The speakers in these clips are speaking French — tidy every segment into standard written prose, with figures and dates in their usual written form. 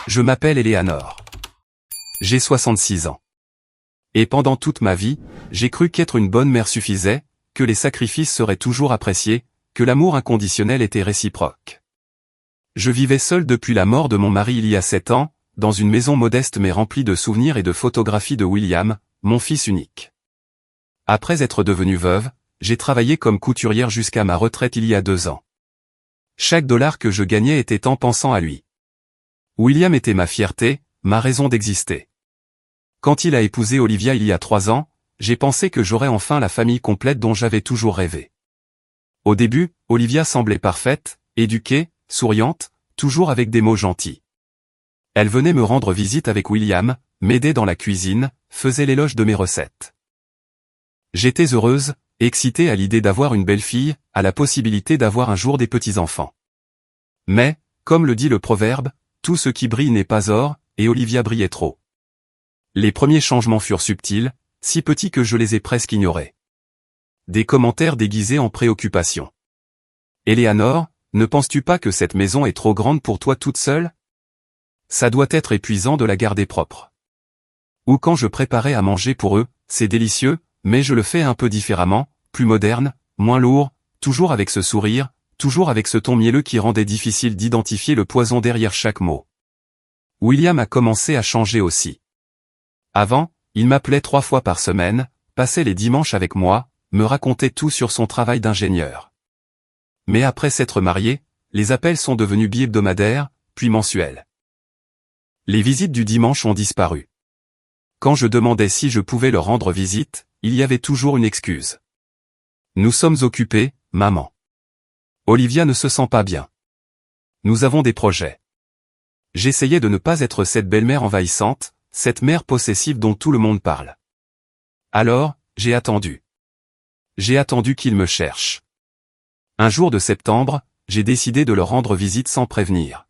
Je m'appelle Eleanor. J'ai 66 ans. Et pendant toute ma vie, j'ai cru qu'être une bonne mère suffisait, que les sacrifices seraient toujours appréciés, que l'amour inconditionnel était réciproque. Je vivais seul depuis la mort de mon mari il y a 7 ans, dans une maison modeste mais remplie de souvenirs et de photographies de William, mon fils unique. Après être devenue veuve, j'ai travaillé comme couturière jusqu'à ma retraite il y a 2 ans. Chaque dollar que je gagnais était en pensant à lui. William était ma fierté, ma raison d'exister. Quand il a épousé Olivia il y a 3 ans, j'ai pensé que j'aurais enfin la famille complète dont j'avais toujours rêvé. Au début, Olivia semblait parfaite, éduquée, souriante, toujours avec des mots gentils. Elle venait me rendre visite avec William, m'aidait dans la cuisine, faisait l'éloge de mes recettes. J'étais heureuse, excitée à l'idée d'avoir une belle-fille, à la possibilité d'avoir un jour des petits-enfants. Mais, comme le dit le proverbe, tout ce qui brille n'est pas or, et Olivia brillait trop. Les premiers changements furent subtils, si petits que je les ai presque ignorés. Des commentaires déguisés en préoccupation. Eleanor, ne penses-tu pas que cette maison est trop grande pour toi toute seule? Ça doit être épuisant de la garder propre. Ou quand je préparais à manger pour eux, c'est délicieux, mais je le fais un peu différemment, plus moderne, moins lourd, toujours avec ce sourire, toujours avec ce ton mielleux qui rendait difficile d'identifier le poison derrière chaque mot. William a commencé à changer aussi. Avant, il m'appelait 3 fois par semaine, passait les dimanches avec moi, me racontait tout sur son travail d'ingénieur. Mais après s'être marié, les appels sont devenus bi-hebdomadaires, puis mensuels. Les visites du dimanche ont disparu. Quand je demandais si je pouvais leur rendre visite, il y avait toujours une excuse. Nous sommes occupés, maman. Olivia ne se sent pas bien. Nous avons des projets. J'essayais de ne pas être cette belle-mère envahissante, cette mère possessive dont tout le monde parle. Alors, j'ai attendu. J'ai attendu qu'ils me cherchent. Un jour de septembre, j'ai décidé de leur rendre visite sans prévenir.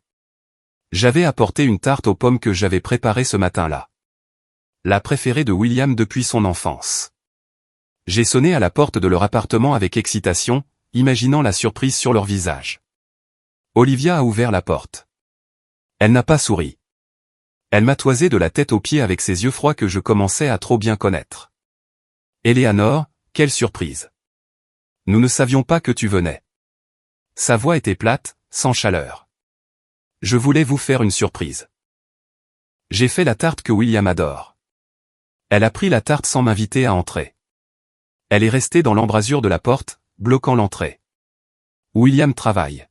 J'avais apporté une tarte aux pommes que j'avais préparée ce matin-là. La préférée de William depuis son enfance. J'ai sonné à la porte de leur appartement avec excitation, imaginant la surprise sur leur visage. Olivia a ouvert la porte. Elle n'a pas souri. Elle m'a toisé de la tête aux pieds avec ses yeux froids que je commençais à trop bien connaître. Eleanor, quelle surprise. Nous ne savions pas que tu venais. Sa voix était plate, sans chaleur. Je voulais vous faire une surprise. J'ai fait la tarte que William adore. Elle a pris la tarte sans m'inviter à entrer. Elle est restée dans l'embrasure de la porte, bloquant l'entrée. William travaille.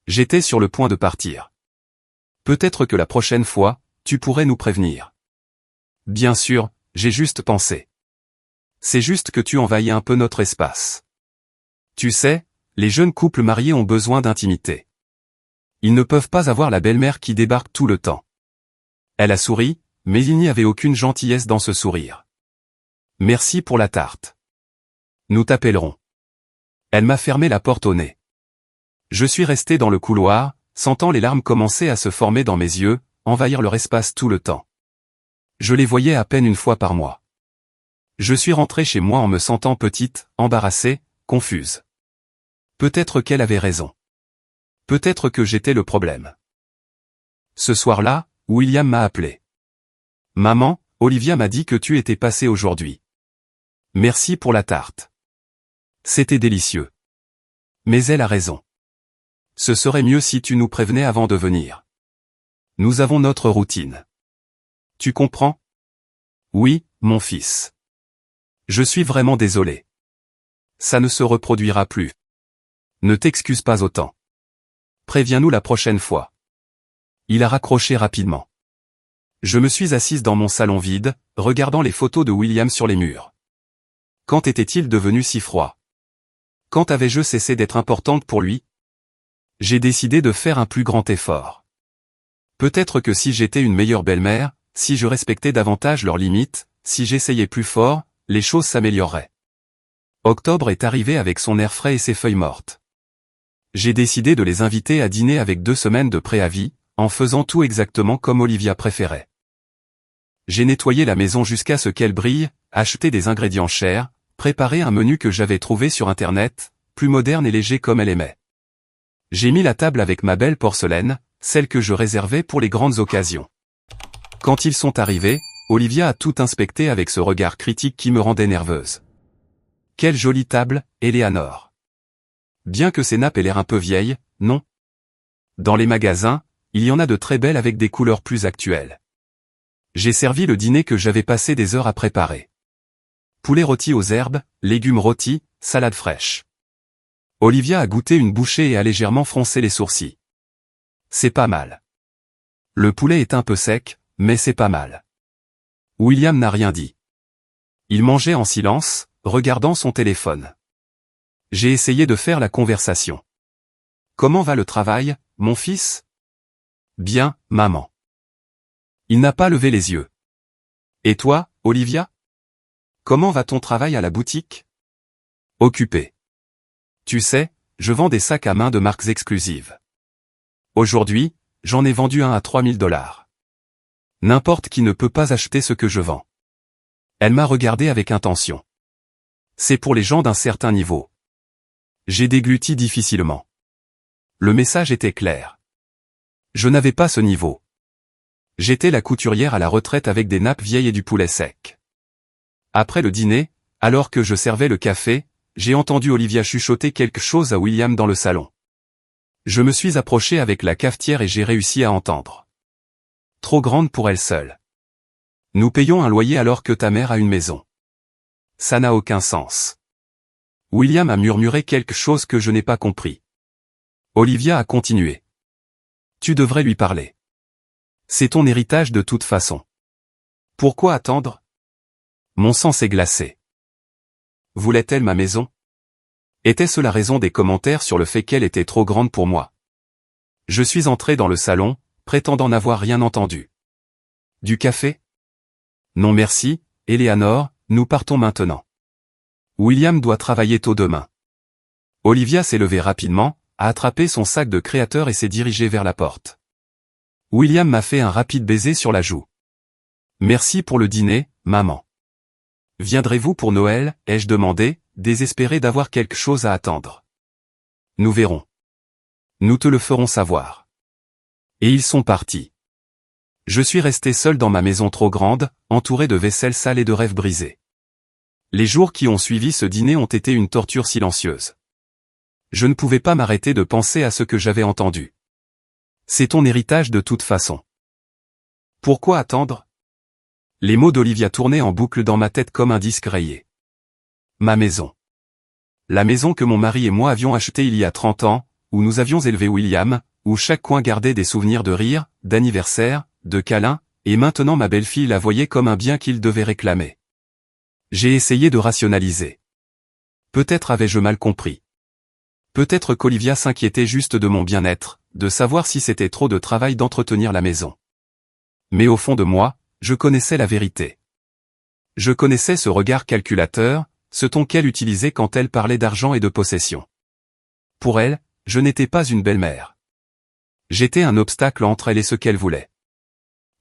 J'étais sur le point de partir. Peut-être que la prochaine fois, tu pourrais nous prévenir. Bien sûr, j'ai juste pensé. C'est juste que tu envahis un peu notre espace. Tu sais, les jeunes couples mariés ont besoin d'intimité. Ils ne peuvent pas avoir la belle-mère qui débarque tout le temps. Elle a souri, mais il n'y avait aucune gentillesse dans ce sourire. Merci pour la tarte. Nous t'appellerons. Elle m'a fermé la porte au nez. Je suis resté dans le couloir, sentant les larmes commencer à se former dans mes yeux, envahir leur espace tout le temps. Je les voyais à peine une fois par mois. Je suis rentré chez moi en me sentant petite, embarrassée, confuse. Peut-être qu'elle avait raison. Peut-être que j'étais le problème. Ce soir-là, William m'a appelé. Maman, Olivia m'a dit que tu étais passée aujourd'hui. Merci pour la tarte. C'était délicieux. Mais elle a raison. Ce serait mieux si tu nous prévenais avant de venir. Nous avons notre routine. Tu comprends? Oui, mon fils. Je suis vraiment désolé. Ça ne se reproduira plus. Ne t'excuse pas autant. Préviens-nous la prochaine fois. Il a raccroché rapidement. Je me suis assise dans mon salon vide, regardant les photos de William sur les murs. Quand était-il devenu si froid? Quand avais-je cessé d'être importante pour lui? J'ai décidé de faire un plus grand effort. Peut-être que si j'étais une meilleure belle-mère, si je respectais davantage leurs limites, si j'essayais plus fort, les choses s'amélioreraient. Octobre est arrivé avec son air frais et ses feuilles mortes. J'ai décidé de les inviter à dîner avec 2 semaines de préavis, en faisant tout exactement comme Olivia préférait. J'ai nettoyé la maison jusqu'à ce qu'elle brille, acheté des ingrédients chers, préparé un menu que j'avais trouvé sur Internet, plus moderne et léger comme elle aimait. J'ai mis la table avec ma belle porcelaine, celles que je réservais pour les grandes occasions. Quand ils sont arrivés, Olivia a tout inspecté avec ce regard critique qui me rendait nerveuse. Quelle jolie table, Eleanor. Bien que ces nappes aient l'air un peu vieilles, non. Dans les magasins, il y en a de très belles avec des couleurs plus actuelles. J'ai servi le dîner que j'avais passé des heures à préparer. Poulet rôti aux herbes, légumes rôtis, salade fraîche. Olivia a goûté une bouchée et a légèrement froncé les sourcils. C'est pas mal. Le poulet est un peu sec, mais c'est pas mal. William n'a rien dit. Il mangeait en silence, regardant son téléphone. J'ai essayé de faire la conversation. Comment va le travail, mon fils? Bien, maman. Il n'a pas levé les yeux. Et toi, Olivia? Comment va ton travail à la boutique? Occupé. Tu sais, je vends des sacs à main de marques exclusives. Aujourd'hui, j'en ai vendu un à $3000. N'importe qui ne peut pas acheter ce que je vends. Elle m'a regardé avec intention. C'est pour les gens d'un certain niveau. J'ai dégluti difficilement. Le message était clair. Je n'avais pas ce niveau. J'étais la couturière à la retraite avec des nappes vieilles et du poulet sec. Après le dîner, alors que je servais le café, j'ai entendu Olivia chuchoter quelque chose à William dans le salon. Je me suis approché avec la cafetière et j'ai réussi à entendre. Trop grande pour elle seule. Nous payons un loyer alors que ta mère a une maison. Ça n'a aucun sens. William a murmuré quelque chose que je n'ai pas compris. Olivia a continué. Tu devrais lui parler. C'est ton héritage de toute façon. Pourquoi attendre? Mon sang s'est glacé. Voulait-elle ma maison? Était-ce la raison des commentaires sur le fait qu'elle était trop grande pour moi? Je suis entré dans le salon, prétendant n'avoir rien entendu. Du café? Non merci, Eleanor, nous partons maintenant. William doit travailler tôt demain. Olivia s'est levée rapidement, a attrapé son sac de créateur et s'est dirigée vers la porte. William m'a fait un rapide baiser sur la joue. Merci pour le dîner, maman. Viendrez-vous pour Noël, ai-je demandé, désespéré d'avoir quelque chose à attendre. Nous verrons. Nous te le ferons savoir. Et ils sont partis. Je suis resté seul dans ma maison trop grande, entouré de vaisselle sale et de rêves brisés. Les jours qui ont suivi ce dîner ont été une torture silencieuse. Je ne pouvais pas m'arrêter de penser à ce que j'avais entendu. C'est ton héritage de toute façon. Pourquoi attendre? Les mots d'Olivia tournaient en boucle dans ma tête comme un disque rayé. Ma maison. La maison que mon mari et moi avions achetée il y a 30 ans, où nous avions élevé William, où chaque coin gardait des souvenirs de rire, d'anniversaire, de câlins, et maintenant ma belle-fille la voyait comme un bien qu'il devait réclamer. J'ai essayé de rationaliser. Peut-être avais-je mal compris. Peut-être qu'Olivia s'inquiétait juste de mon bien-être, de savoir si c'était trop de travail d'entretenir la maison. Mais au fond de moi, je connaissais la vérité. Je connaissais ce regard calculateur, ce ton qu'elle utilisait quand elle parlait d'argent et de possession. Pour elle, je n'étais pas une belle-mère. J'étais un obstacle entre elle et ce qu'elle voulait.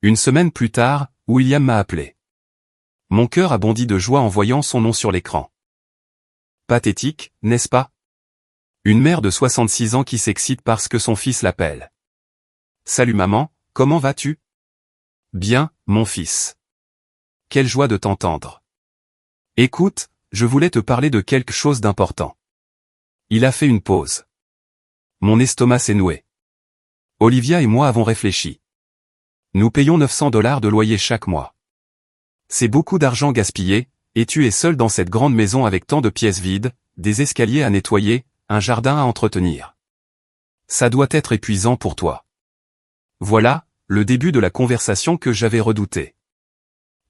Une semaine plus tard, William m'a appelé. Mon cœur a bondi de joie en voyant son nom sur l'écran. Pathétique, n'est-ce pas? Une mère de 66 ans qui s'excite parce que son fils l'appelle. Salut maman, comment vas-tu? Bien, mon fils. Quelle joie de t'entendre. Écoute, je voulais te parler de quelque chose d'important. Il a fait une pause. Mon estomac s'est noué. Olivia et moi avons réfléchi. Nous payons $900 de loyer chaque mois. C'est beaucoup d'argent gaspillé, et tu es seul dans cette grande maison avec tant de pièces vides, des escaliers à nettoyer, un jardin à entretenir. Ça doit être épuisant pour toi. Voilà, le début de la conversation que j'avais redoutée.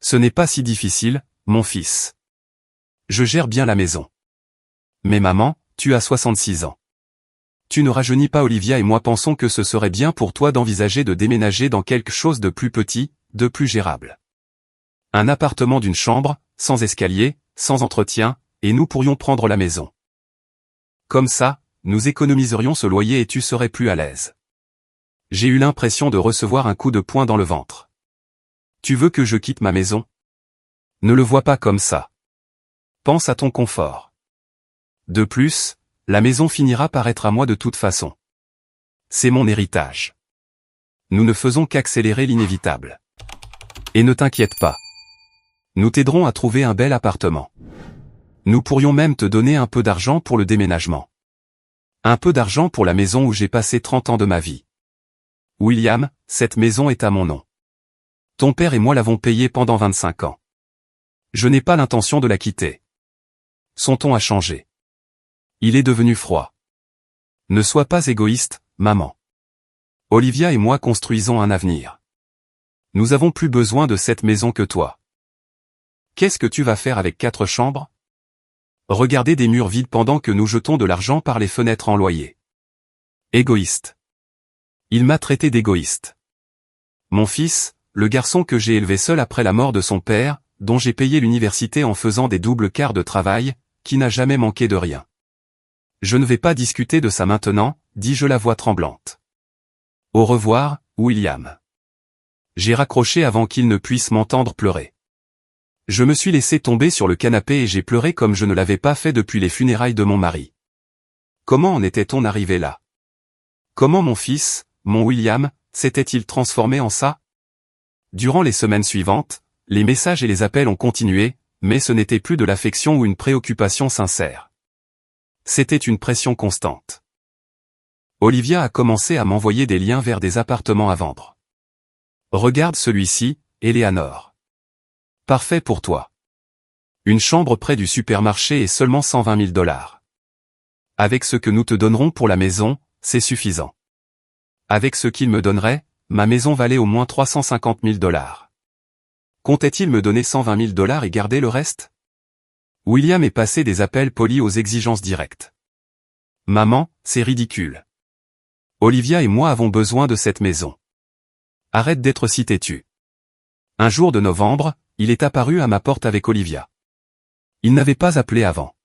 Ce n'est pas si difficile, mon fils. Je gère bien la maison. Mais maman, tu as 66 ans. Tu ne rajeunis pas. Olivia et moi pensons que ce serait bien pour toi d'envisager de déménager dans quelque chose de plus petit, de plus gérable. Un appartement d'une chambre, sans escalier, sans entretien, et nous pourrions prendre la maison. Comme ça, nous économiserions ce loyer et tu serais plus à l'aise. J'ai eu l'impression de recevoir un coup de poing dans le ventre. Tu veux que je quitte ma maison? Ne le vois pas comme ça. Pense à ton confort. De plus, la maison finira par être à moi de toute façon. C'est mon héritage. nous ne faisons qu'accélérer l'inévitable. Et ne t'inquiète pas. Nous t'aiderons à trouver un bel appartement. Nous pourrions même te donner un peu d'argent pour le déménagement. Un peu d'argent pour la maison où j'ai passé 30 ans de ma vie. William, cette maison est à mon nom. Ton père et moi l'avons payée pendant 25 ans. Je n'ai pas l'intention de la quitter. Son ton a changé. Il est devenu froid. Ne sois pas égoïste, maman. Olivia et moi construisons un avenir. Nous avons plus besoin de cette maison que toi. Qu'est-ce que tu vas faire avec 4 chambres? Regarder des murs vides pendant que nous jetons de l'argent par les fenêtres en loyer. Égoïste. Il m'a traité d'égoïste. Mon fils, le garçon que j'ai élevé seul après la mort de son père, dont j'ai payé l'université en faisant des doubles quarts de travail, qui n'a jamais manqué de rien. Je ne vais pas discuter de ça maintenant, dis-je la voix tremblante. Au revoir, William. J'ai raccroché avant qu'il ne puisse m'entendre pleurer. Je me suis laissé tomber sur le canapé et j'ai pleuré comme je ne l'avais pas fait depuis les funérailles de mon mari. Comment en était-on arrivé là? Comment mon fils, mon William, s'était-il transformé en ça? Durant les semaines suivantes, les messages et les appels ont continué, mais ce n'était plus de l'affection ou une préoccupation sincère. C'était une pression constante. Olivia a commencé à m'envoyer des liens vers des appartements à vendre. Regarde celui-ci, Eleanor. Parfait pour toi. Une chambre près du supermarché et seulement 120 000 $. Avec ce que nous te donnerons pour la maison, c'est suffisant. Avec ce qu'il me donnerait, ma maison valait au moins 350 000 $. Comptait-il me donner 120 000 $ et garder le reste? William est passé des appels polis aux exigences directes. Maman, c'est ridicule. Olivia et moi avons besoin de cette maison. Arrête d'être si têtu. Un jour de novembre, il est apparu à ma porte avec Olivia. Il n'avait pas appelé avant.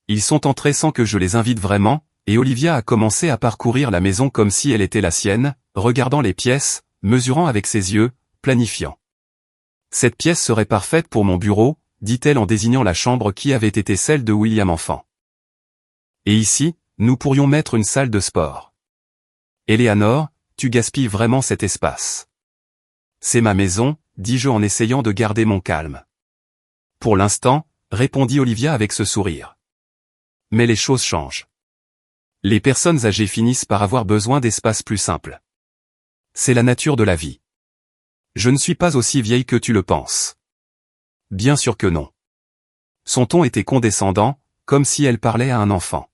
Ils sont entrés sans que je les invite vraiment, et Olivia a commencé à parcourir la maison comme si elle était la sienne, regardant les pièces, mesurant avec ses yeux, planifiant. Cette pièce serait parfaite pour mon bureau, dit-elle en désignant la chambre qui avait été celle de William enfant. Et ici, nous pourrions mettre une salle de sport. Eleanor, tu gaspilles vraiment cet espace. C'est ma maison, dis-je en essayant de garder mon calme. Pour l'instant, répondit Olivia avec ce sourire. Mais les choses changent. Les personnes âgées finissent par avoir besoin d'espaces plus simples. C'est la nature de la vie. Je ne suis pas aussi vieille que tu le penses. Bien sûr que non. Son ton était condescendant, comme si elle parlait à un enfant.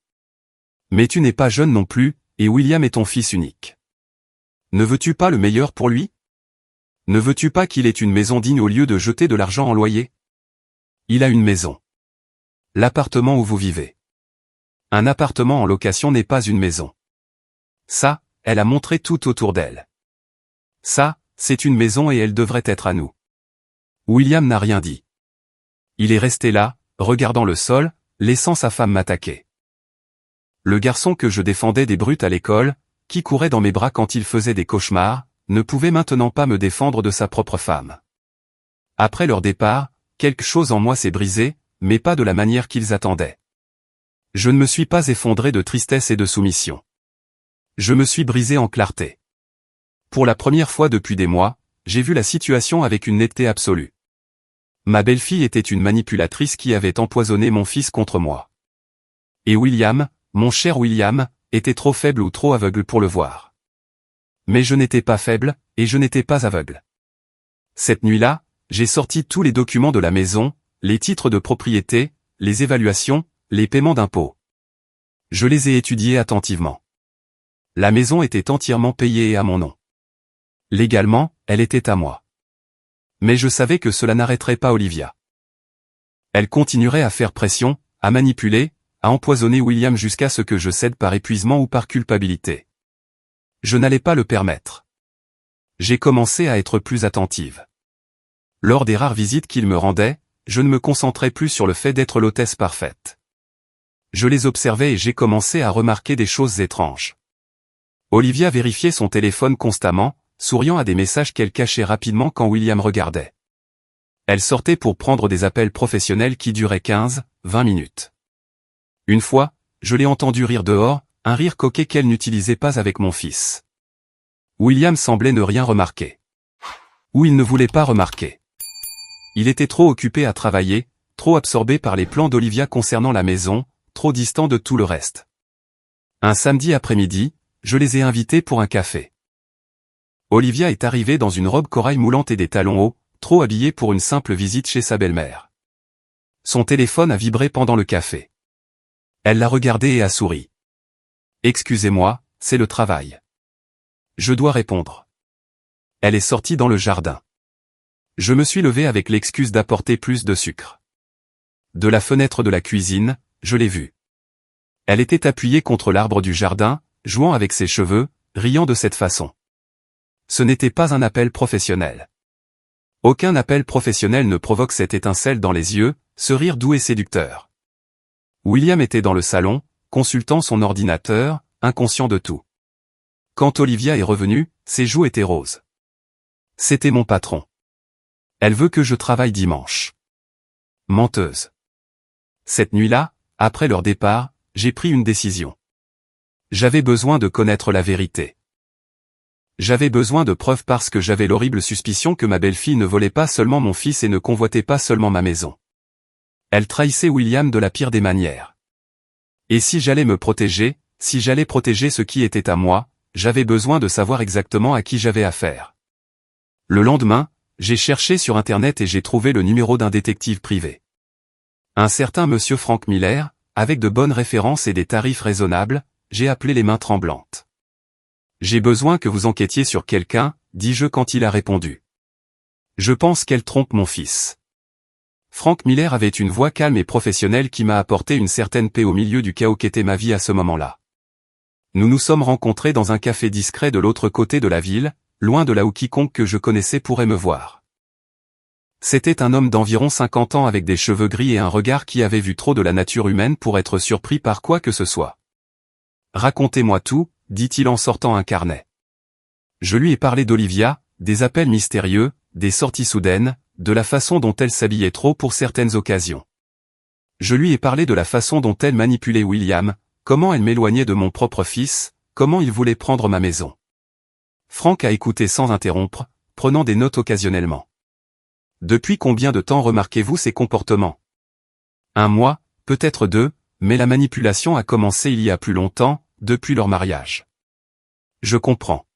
Mais tu n'es pas jeune non plus, et William est ton fils unique. Ne veux-tu pas le meilleur pour lui? Ne veux-tu pas qu'il ait une maison digne au lieu de jeter de l'argent en loyer? Il a une maison. L'appartement où vous vivez. Un appartement en location n'est pas une maison. Ça, elle a montré tout autour d'elle. Ça, c'est une maison et elle devrait être à nous. William n'a rien dit. Il est resté là, regardant le sol, laissant sa femme m'attaquer. Le garçon que je défendais des brutes à l'école, qui courait dans mes bras quand il faisait des cauchemars, ne pouvait maintenant pas me défendre de sa propre femme. Après leur départ, quelque chose en moi s'est brisé, mais pas de la manière qu'ils attendaient. Je ne me suis pas effondré de tristesse et de soumission. Je me suis brisé en clarté. Pour la première fois depuis des mois, j'ai vu la situation avec une netteté absolue. Ma belle-fille était une manipulatrice qui avait empoisonné mon fils contre moi. Et William, mon cher William, était trop faible ou trop aveugle pour le voir. Mais je n'étais pas faible, et je n'étais pas aveugle. Cette nuit-là, j'ai sorti tous les documents de la maison, les titres de propriété, les évaluations, les paiements d'impôts. Je les ai étudiés attentivement. La maison était entièrement payée et à mon nom. Légalement, elle était à moi. Mais je savais que cela n'arrêterait pas Olivia. Elle continuerait à faire pression, à manipuler, à empoisonner William jusqu'à ce que je cède par épuisement ou par culpabilité. Je n'allais pas le permettre. J'ai commencé à être plus attentive. Lors des rares visites qu'il me rendait, je ne me concentrais plus sur le fait d'être l'hôtesse parfaite. Je les observais et j'ai commencé à remarquer des choses étranges. Olivia vérifiait son téléphone constamment, souriant à des messages qu'elle cachait rapidement quand William regardait. Elle sortait pour prendre des appels professionnels qui duraient 15, 20 minutes. Une fois, je l'ai entendu rire dehors, un rire coquet qu'elle n'utilisait pas avec mon fils. William semblait ne rien remarquer. Ou il ne voulait pas remarquer. Il était trop occupé à travailler, trop absorbé par les plans d'Olivia concernant la maison, trop distant de tout le reste. Un samedi après-midi, je les ai invités pour un café. Olivia est arrivée dans une robe corail moulante et des talons hauts, trop habillée pour une simple visite chez sa belle-mère. Son téléphone a vibré pendant le café. Elle l'a regardé et a souri. « Excusez-moi, c'est le travail. » Je dois répondre. Elle est sortie dans le jardin. Je me suis levé avec l'excuse d'apporter plus de sucre. De la fenêtre de la cuisine, je l'ai vue. Elle était appuyée contre l'arbre du jardin, jouant avec ses cheveux, riant de cette façon. Ce n'était pas un appel professionnel. Aucun appel professionnel ne provoque cette étincelle dans les yeux, ce rire doux et séducteur. William était dans le salon, consultant son ordinateur, inconscient de tout. Quand Olivia est revenue, ses joues étaient roses. C'était mon patron. Elle veut que je travaille dimanche. Menteuse. Cette nuit-là, après leur départ, j'ai pris une décision. J'avais besoin de connaître la vérité. J'avais besoin de preuves parce que j'avais l'horrible suspicion que ma belle-fille ne volait pas seulement mon fils et ne convoitait pas seulement ma maison. Elle trahissait William de la pire des manières. Et si j'allais me protéger, si j'allais protéger ce qui était à moi, j'avais besoin de savoir exactement à qui j'avais affaire. Le lendemain, j'ai cherché sur Internet et j'ai trouvé le numéro d'un détective privé. Un certain monsieur Frank Miller, avec de bonnes références et des tarifs raisonnables, j'ai appelé les mains tremblantes. J'ai besoin que vous enquêtiez sur quelqu'un, dis-je quand il a répondu. Je pense qu'elle trompe mon fils. Frank Miller avait une voix calme et professionnelle qui m'a apporté une certaine paix au milieu du chaos qu'était ma vie à ce moment-là. Nous nous sommes rencontrés dans un café discret de l'autre côté de la ville, loin de là où quiconque que je connaissais pourrait me voir. C'était un homme d'environ 50 ans avec des cheveux gris et un regard qui avait vu trop de la nature humaine pour être surpris par quoi que ce soit. « Racontez-moi tout », dit-il en sortant un carnet. Je lui ai parlé d'Olivia, des appels mystérieux, des sorties soudaines, de la façon dont elle s'habillait trop pour certaines occasions. Je lui ai parlé de la façon dont elle manipulait William, comment elle m'éloignait de mon propre fils, comment il voulait prendre ma maison. Frank a écouté sans interrompre, prenant des notes occasionnellement. « Depuis combien de temps remarquez-vous ces comportements ? » « 1 mois, peut-être 2, mais la manipulation a commencé il y a plus longtemps, depuis leur mariage. » « Je comprends.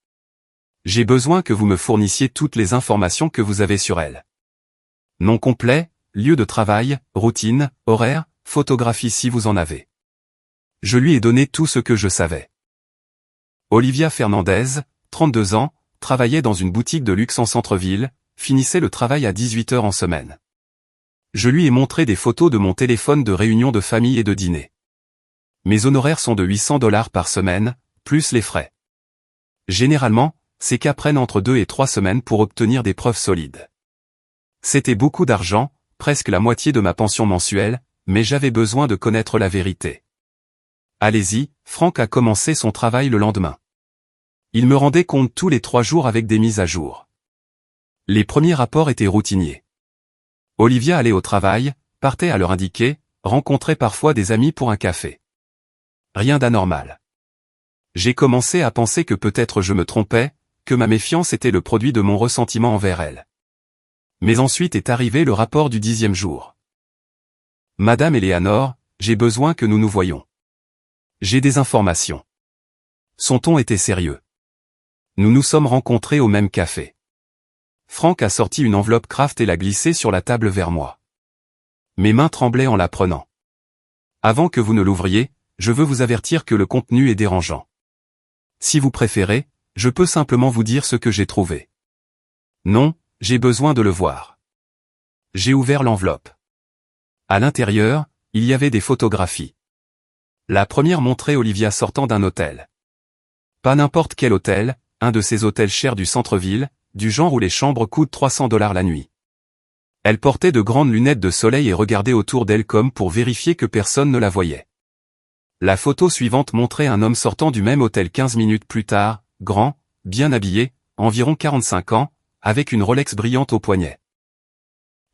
J'ai besoin que vous me fournissiez toutes les informations que vous avez sur elle. Nom complet, lieu de travail, routine, horaire, photographie si vous en avez. » Je lui ai donné tout ce que je savais. Olivia Fernandez, 32 ans, travaillait dans une boutique de luxe en centre-ville, finissait le travail à 18 heures en semaine. Je lui ai montré des photos de mon téléphone de réunions de famille et de dîner. Mes honoraires sont de $800 par semaine, plus les frais. Généralement, ces cas prennent entre 2 et 3 semaines pour obtenir des preuves solides. C'était beaucoup d'argent, presque la moitié de ma pension mensuelle, mais j'avais besoin de connaître la vérité. Allez-y, Frank a commencé son travail le lendemain. Il me rendait compte tous les 3 jours avec des mises à jour. Les premiers rapports étaient routiniers. Olivia allait au travail, partait à l'heure indiquée, rencontrait parfois des amis pour un café. Rien d'anormal. J'ai commencé à penser que peut-être je me trompais, que ma méfiance était le produit de mon ressentiment envers elle. Mais ensuite est arrivé le rapport du 10e jour. « Madame Eleanor, j'ai besoin que nous nous voyions. J'ai des informations. » Son ton était sérieux. Nous nous sommes rencontrés au même café. Frank a sorti une enveloppe Kraft et l'a glissée sur la table vers moi. Mes mains tremblaient en la prenant. « Avant que vous ne l'ouvriez, je veux vous avertir que le contenu est dérangeant. Si vous préférez, je peux simplement vous dire ce que j'ai trouvé. » Non, j'ai besoin de le voir. J'ai ouvert l'enveloppe. À l'intérieur, il y avait des photographies. La première montrait Olivia sortant d'un hôtel. Pas n'importe quel hôtel, un de ces hôtels chers du centre-ville, du genre où les chambres coûtent $300 la nuit. Elle portait de grandes lunettes de soleil et regardait autour d'elle comme pour vérifier que personne ne la voyait. La photo suivante montrait un homme sortant du même hôtel 15 minutes plus tard, grand, bien habillé, environ 45 ans, avec une Rolex brillante au poignet.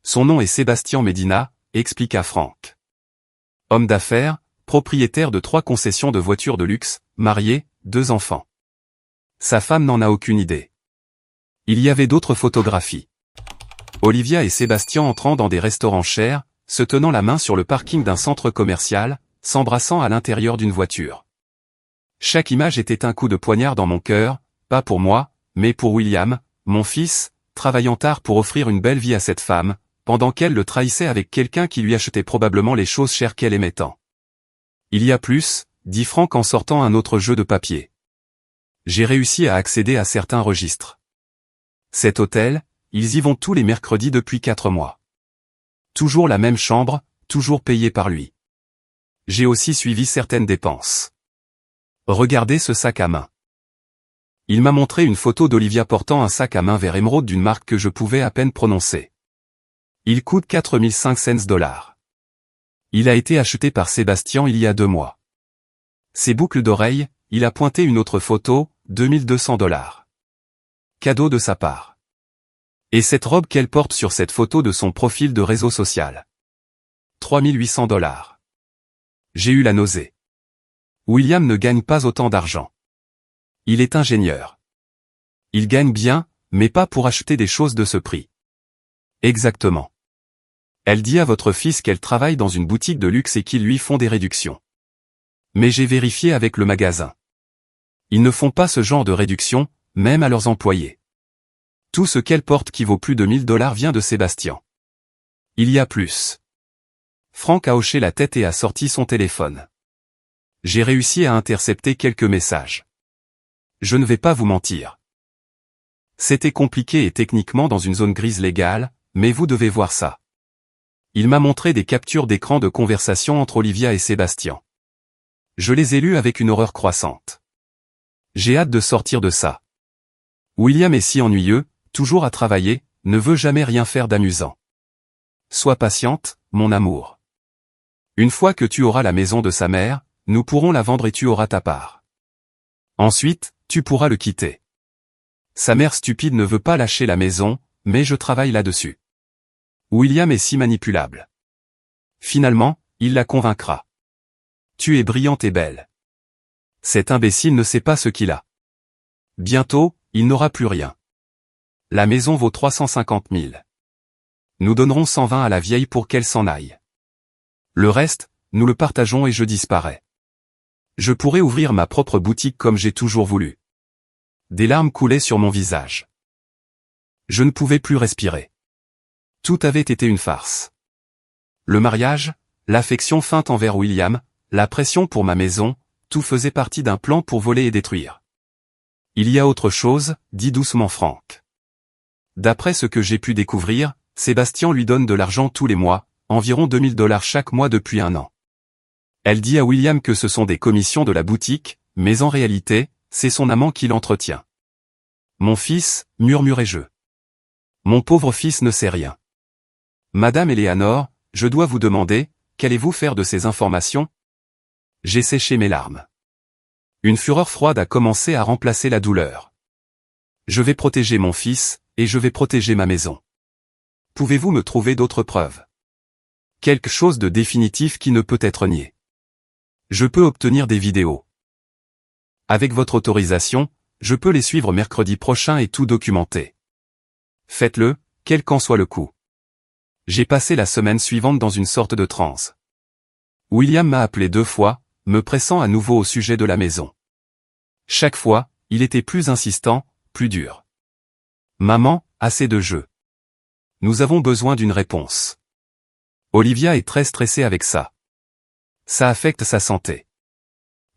Son nom est Sébastien Medina, expliqua Frank. Homme d'affaires, propriétaire de 3 concessions de voitures de luxe, marié, 2 enfants. Sa femme n'en a aucune idée. Il y avait d'autres photographies. Olivia et Sébastien entrant dans des restaurants chers, se tenant la main sur le parking d'un centre commercial, s'embrassant à l'intérieur d'une voiture. Chaque image était un coup de poignard dans mon cœur, pas pour moi, mais pour William, mon fils, travaillant tard pour offrir une belle vie à cette femme, pendant qu'elle le trahissait avec quelqu'un qui lui achetait probablement les choses chères qu'elle aimait tant. Il y a plus, dit Franck en sortant un autre jeu de papier. J'ai réussi à accéder à certains registres. Cet hôtel, ils y vont tous les mercredis depuis 4 mois. Toujours la même chambre, toujours payée par lui. J'ai aussi suivi certaines dépenses. Regardez ce sac à main. Il m'a montré une photo d'Olivia portant un sac à main vert émeraude d'une marque que je pouvais à peine prononcer. Il coûte 4500 $. Il a été acheté par Sébastien il y a 2 mois. Ses boucles d'oreilles, il a pointé une autre photo, 2200 $. Cadeau de sa part. Et cette robe qu'elle porte sur cette photo de son profil de réseau social. 3800 $. J'ai eu la nausée. William ne gagne pas autant d'argent. Il est ingénieur. Il gagne bien, mais pas pour acheter des choses de ce prix. Exactement. Elle dit à votre fils qu'elle travaille dans une boutique de luxe et qu'ils lui font des réductions. Mais j'ai vérifié avec le magasin. Ils ne font pas ce genre de réduction, même à leurs employés. Tout ce qu'elle porte qui vaut plus de 1000 $ vient de Sébastien. Il y a plus. Franck a hoché la tête et a sorti son téléphone. J'ai réussi à intercepter quelques messages. Je ne vais pas vous mentir. C'était compliqué et techniquement dans une zone grise légale, mais vous devez voir ça. Il m'a montré des captures d'écran de conversation entre Olivia et Sébastien. Je les ai lues avec une horreur croissante. J'ai hâte de sortir de ça. William est si ennuyeux, toujours à travailler, ne veut jamais rien faire d'amusant. Sois patiente, mon amour. Une fois que tu auras la maison de sa mère, nous pourrons la vendre et tu auras ta part. Ensuite, tu pourras le quitter. Sa mère stupide ne veut pas lâcher la maison, mais je travaille là-dessus. William est si manipulable. Finalement, il la convaincra. Tu es brillante et belle. Cet imbécile ne sait pas ce qu'il a. Bientôt, il n'aura plus rien. La maison vaut 350 000. Nous donnerons 120 à la vieille pour qu'elle s'en aille. Le reste, nous le partageons et je disparais. Je pourrais ouvrir ma propre boutique comme j'ai toujours voulu. Des larmes coulaient sur mon visage. Je ne pouvais plus respirer. Tout avait été une farce. Le mariage, l'affection feinte envers William, la pression pour ma maison, tout faisait partie d'un plan pour voler et détruire. Il y a autre chose, dit doucement Franck. D'après ce que j'ai pu découvrir, Sébastien lui donne de l'argent tous les mois, environ 2000 $ chaque mois depuis 1 an. Elle dit à William que ce sont des commissions de la boutique, mais en réalité, c'est son amant qui l'entretient. Mon fils, murmurai-je. Mon pauvre fils ne sait rien. Madame Eleanor, je dois vous demander, qu'allez-vous faire de ces informations? J'ai séché mes larmes. Une fureur froide a commencé à remplacer la douleur. Je vais protéger mon fils, et je vais protéger ma maison. Pouvez-vous me trouver d'autres preuves? Quelque chose de définitif qui ne peut être nié. Je peux obtenir des vidéos. Avec votre autorisation, je peux les suivre mercredi prochain et tout documenter. Faites-le, quel qu'en soit le coût. J'ai passé la semaine suivante dans une sorte de transe. William m'a appelé 2 fois, me pressant à nouveau au sujet de la maison. Chaque fois, il était plus insistant, plus dur. Maman, assez de jeu. Nous avons besoin d'une réponse. Olivia est très stressée avec ça. Ça affecte sa santé.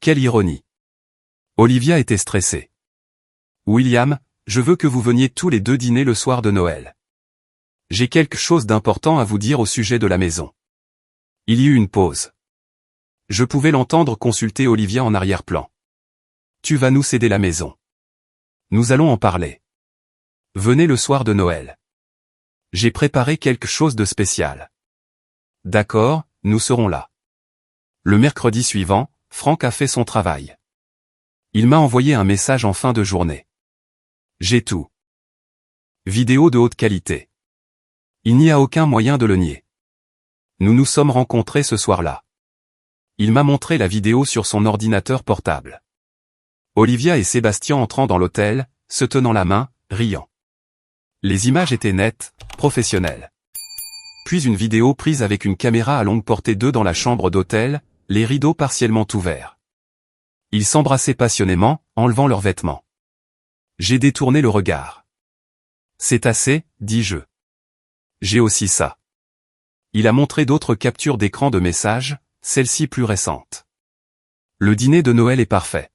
Quelle ironie. Olivia était stressée. William, je veux que vous veniez tous les 2 dîner le soir de Noël. J'ai quelque chose d'important à vous dire au sujet de la maison. Il y eut une pause. Je pouvais l'entendre consulter Olivia en arrière-plan. Tu vas nous céder la maison. Nous allons en parler. Venez le soir de Noël. J'ai préparé quelque chose de spécial. D'accord, nous serons là. Le mercredi suivant, Franck a fait son travail. Il m'a envoyé un message en fin de journée. J'ai tout. Vidéo de haute qualité. Il n'y a aucun moyen de le nier. Nous nous sommes rencontrés ce soir-là. Il m'a montré la vidéo sur son ordinateur portable. Olivia et Sébastien entrant dans l'hôtel, se tenant la main, riant. Les images étaient nettes, professionnelles. Puis une vidéo prise avec une caméra à longue portée d'eux dans la chambre d'hôtel, les rideaux partiellement ouverts. Ils s'embrassaient passionnément, enlevant leurs vêtements. J'ai détourné le regard. C'est assez, dis-je. J'ai aussi ça. Il a montré d'autres captures d'écran de messages, celle-ci plus récente. Le dîner de Noël est parfait.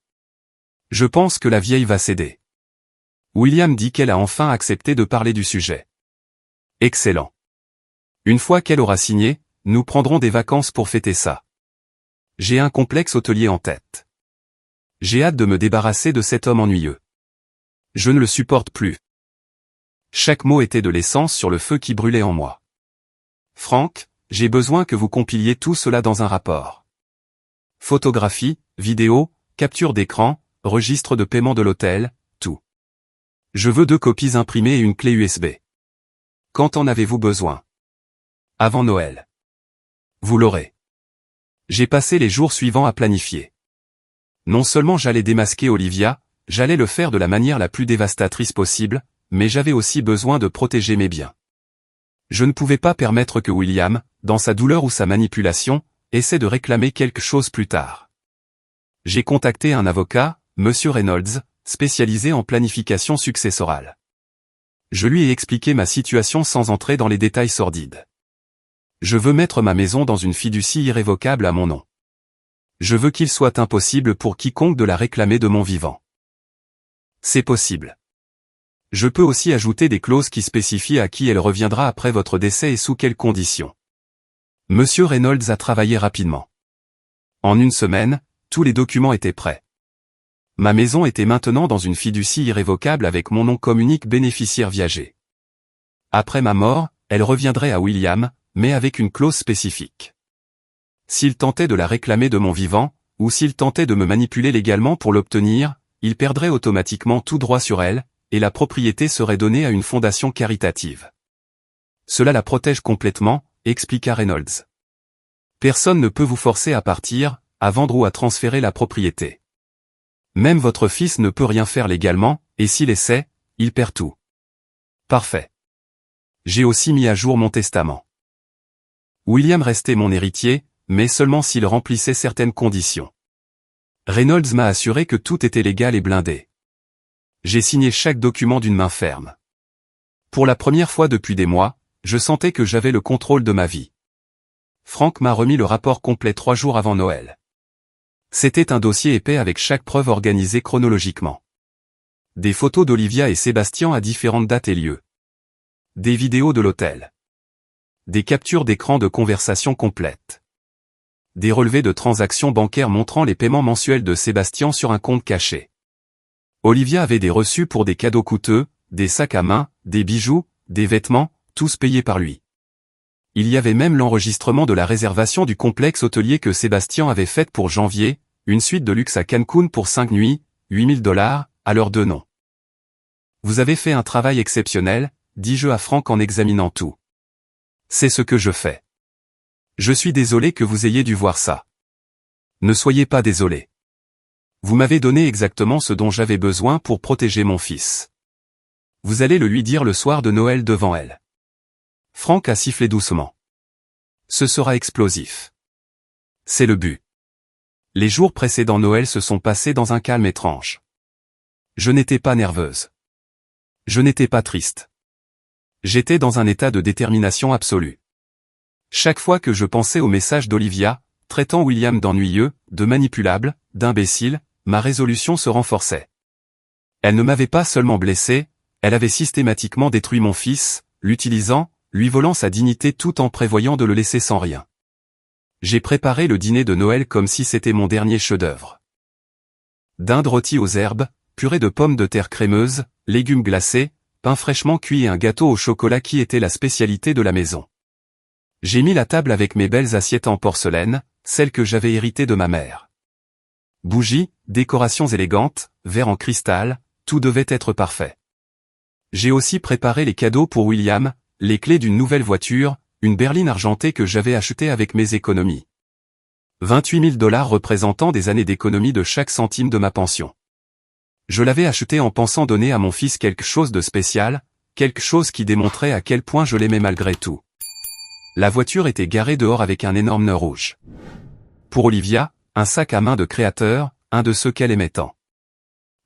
Je pense que la vieille va céder. William dit qu'elle a enfin accepté de parler du sujet. Excellent. Une fois qu'elle aura signé, nous prendrons des vacances pour fêter ça. J'ai un complexe hôtelier en tête. J'ai hâte de me débarrasser de cet homme ennuyeux. Je ne le supporte plus. Chaque mot était de l'essence sur le feu qui brûlait en moi. Franck, j'ai besoin que vous compiliez tout cela dans un rapport. Photographie, vidéo, capture d'écran, registre de paiement de l'hôtel, tout. Je veux 2 copies imprimées et une clé USB. Quand en avez-vous besoin? Avant Noël. Vous l'aurez. J'ai passé les jours suivants à planifier. Non seulement j'allais démasquer Olivia, j'allais le faire de la manière la plus dévastatrice possible, mais j'avais aussi besoin de protéger mes biens. Je ne pouvais pas permettre que William, dans sa douleur ou sa manipulation, essaie de réclamer quelque chose plus tard. J'ai contacté un avocat, Monsieur Reynolds, spécialisé en planification successorale. Je lui ai expliqué ma situation sans entrer dans les détails sordides. Je veux mettre ma maison dans une fiducie irrévocable à mon nom. Je veux qu'il soit impossible pour quiconque de la réclamer de mon vivant. C'est possible. Je peux aussi ajouter des clauses qui spécifient à qui elle reviendra après votre décès et sous quelles conditions. Monsieur Reynolds a travaillé rapidement. En une semaine, tous les documents étaient prêts. Ma maison était maintenant dans une fiducie irrévocable avec mon nom comme unique bénéficiaire viager. Après ma mort, elle reviendrait à William, mais avec une clause spécifique. S'il tentait de la réclamer de mon vivant, ou s'il tentait de me manipuler légalement pour l'obtenir, il perdrait automatiquement tout droit sur elle, et la propriété serait donnée à une fondation caritative. Cela la protège complètement, expliqua Reynolds. Personne ne peut vous forcer à partir, à vendre ou à transférer la propriété. Même votre fils ne peut rien faire légalement, et s'il essaie, il perd tout. Parfait. J'ai aussi mis à jour mon testament. William restait mon héritier, mais seulement s'il remplissait certaines conditions. Reynolds m'a assuré que tout était légal et blindé. J'ai signé chaque document d'une main ferme. Pour la première fois depuis des mois, je sentais que j'avais le contrôle de ma vie. Franck m'a remis le rapport complet 3 jours avant Noël. C'était un dossier épais avec chaque preuve organisée chronologiquement. Des photos d'Olivia et Sébastien à différentes dates et lieux. Des vidéos de l'hôtel. Des captures d'écran de conversation complètes. Des relevés de transactions bancaires montrant les paiements mensuels de Sébastien sur un compte caché. Olivia avait des reçus pour des cadeaux coûteux, des sacs à main, des bijoux, des vêtements, tous payés par lui. Il y avait même l'enregistrement de la réservation du complexe hôtelier que Sébastien avait faite pour janvier, une suite de luxe à Cancun pour 5 nuits, $8 000, à leurs 2 noms. Vous avez fait un travail exceptionnel, dis-je à Franck en examinant tout. C'est ce que je fais. Je suis désolé que vous ayez dû voir ça. Ne soyez pas désolé. Vous m'avez donné exactement ce dont j'avais besoin pour protéger mon fils. Vous allez le lui dire le soir de Noël devant elle. Franck a sifflé doucement. Ce sera explosif. C'est le but. Les jours précédant Noël se sont passés dans un calme étrange. Je n'étais pas nerveuse. Je n'étais pas triste. J'étais dans un état de détermination absolue. Chaque fois que je pensais au message d'Olivia, traitant William d'ennuyeux, de manipulable, d'imbécile, ma résolution se renforçait. Elle ne m'avait pas seulement blessé, elle avait systématiquement détruit mon fils, l'utilisant, lui volant sa dignité tout en prévoyant de le laisser sans rien. J'ai préparé le dîner de Noël comme si c'était mon dernier chef-d'œuvre. Dinde rôtie aux herbes, purée de pommes de terre crémeuses, légumes glacés, pain fraîchement cuit et un gâteau au chocolat qui était la spécialité de la maison. J'ai mis la table avec mes belles assiettes en porcelaine, celles que j'avais héritées de ma mère. Bougies, décorations élégantes, verres en cristal, tout devait être parfait. J'ai aussi préparé les cadeaux pour William, les clés d'une nouvelle voiture, une berline argentée que j'avais achetée avec mes économies. $28 000 représentant des années d'économie de chaque centime de ma pension. Je l'avais acheté en pensant donner à mon fils quelque chose de spécial, quelque chose qui démontrait à quel point je l'aimais malgré tout. La voiture était garée dehors avec un énorme nœud rouge. Pour Olivia, un sac à main de créateur, un de ceux qu'elle aimait tant.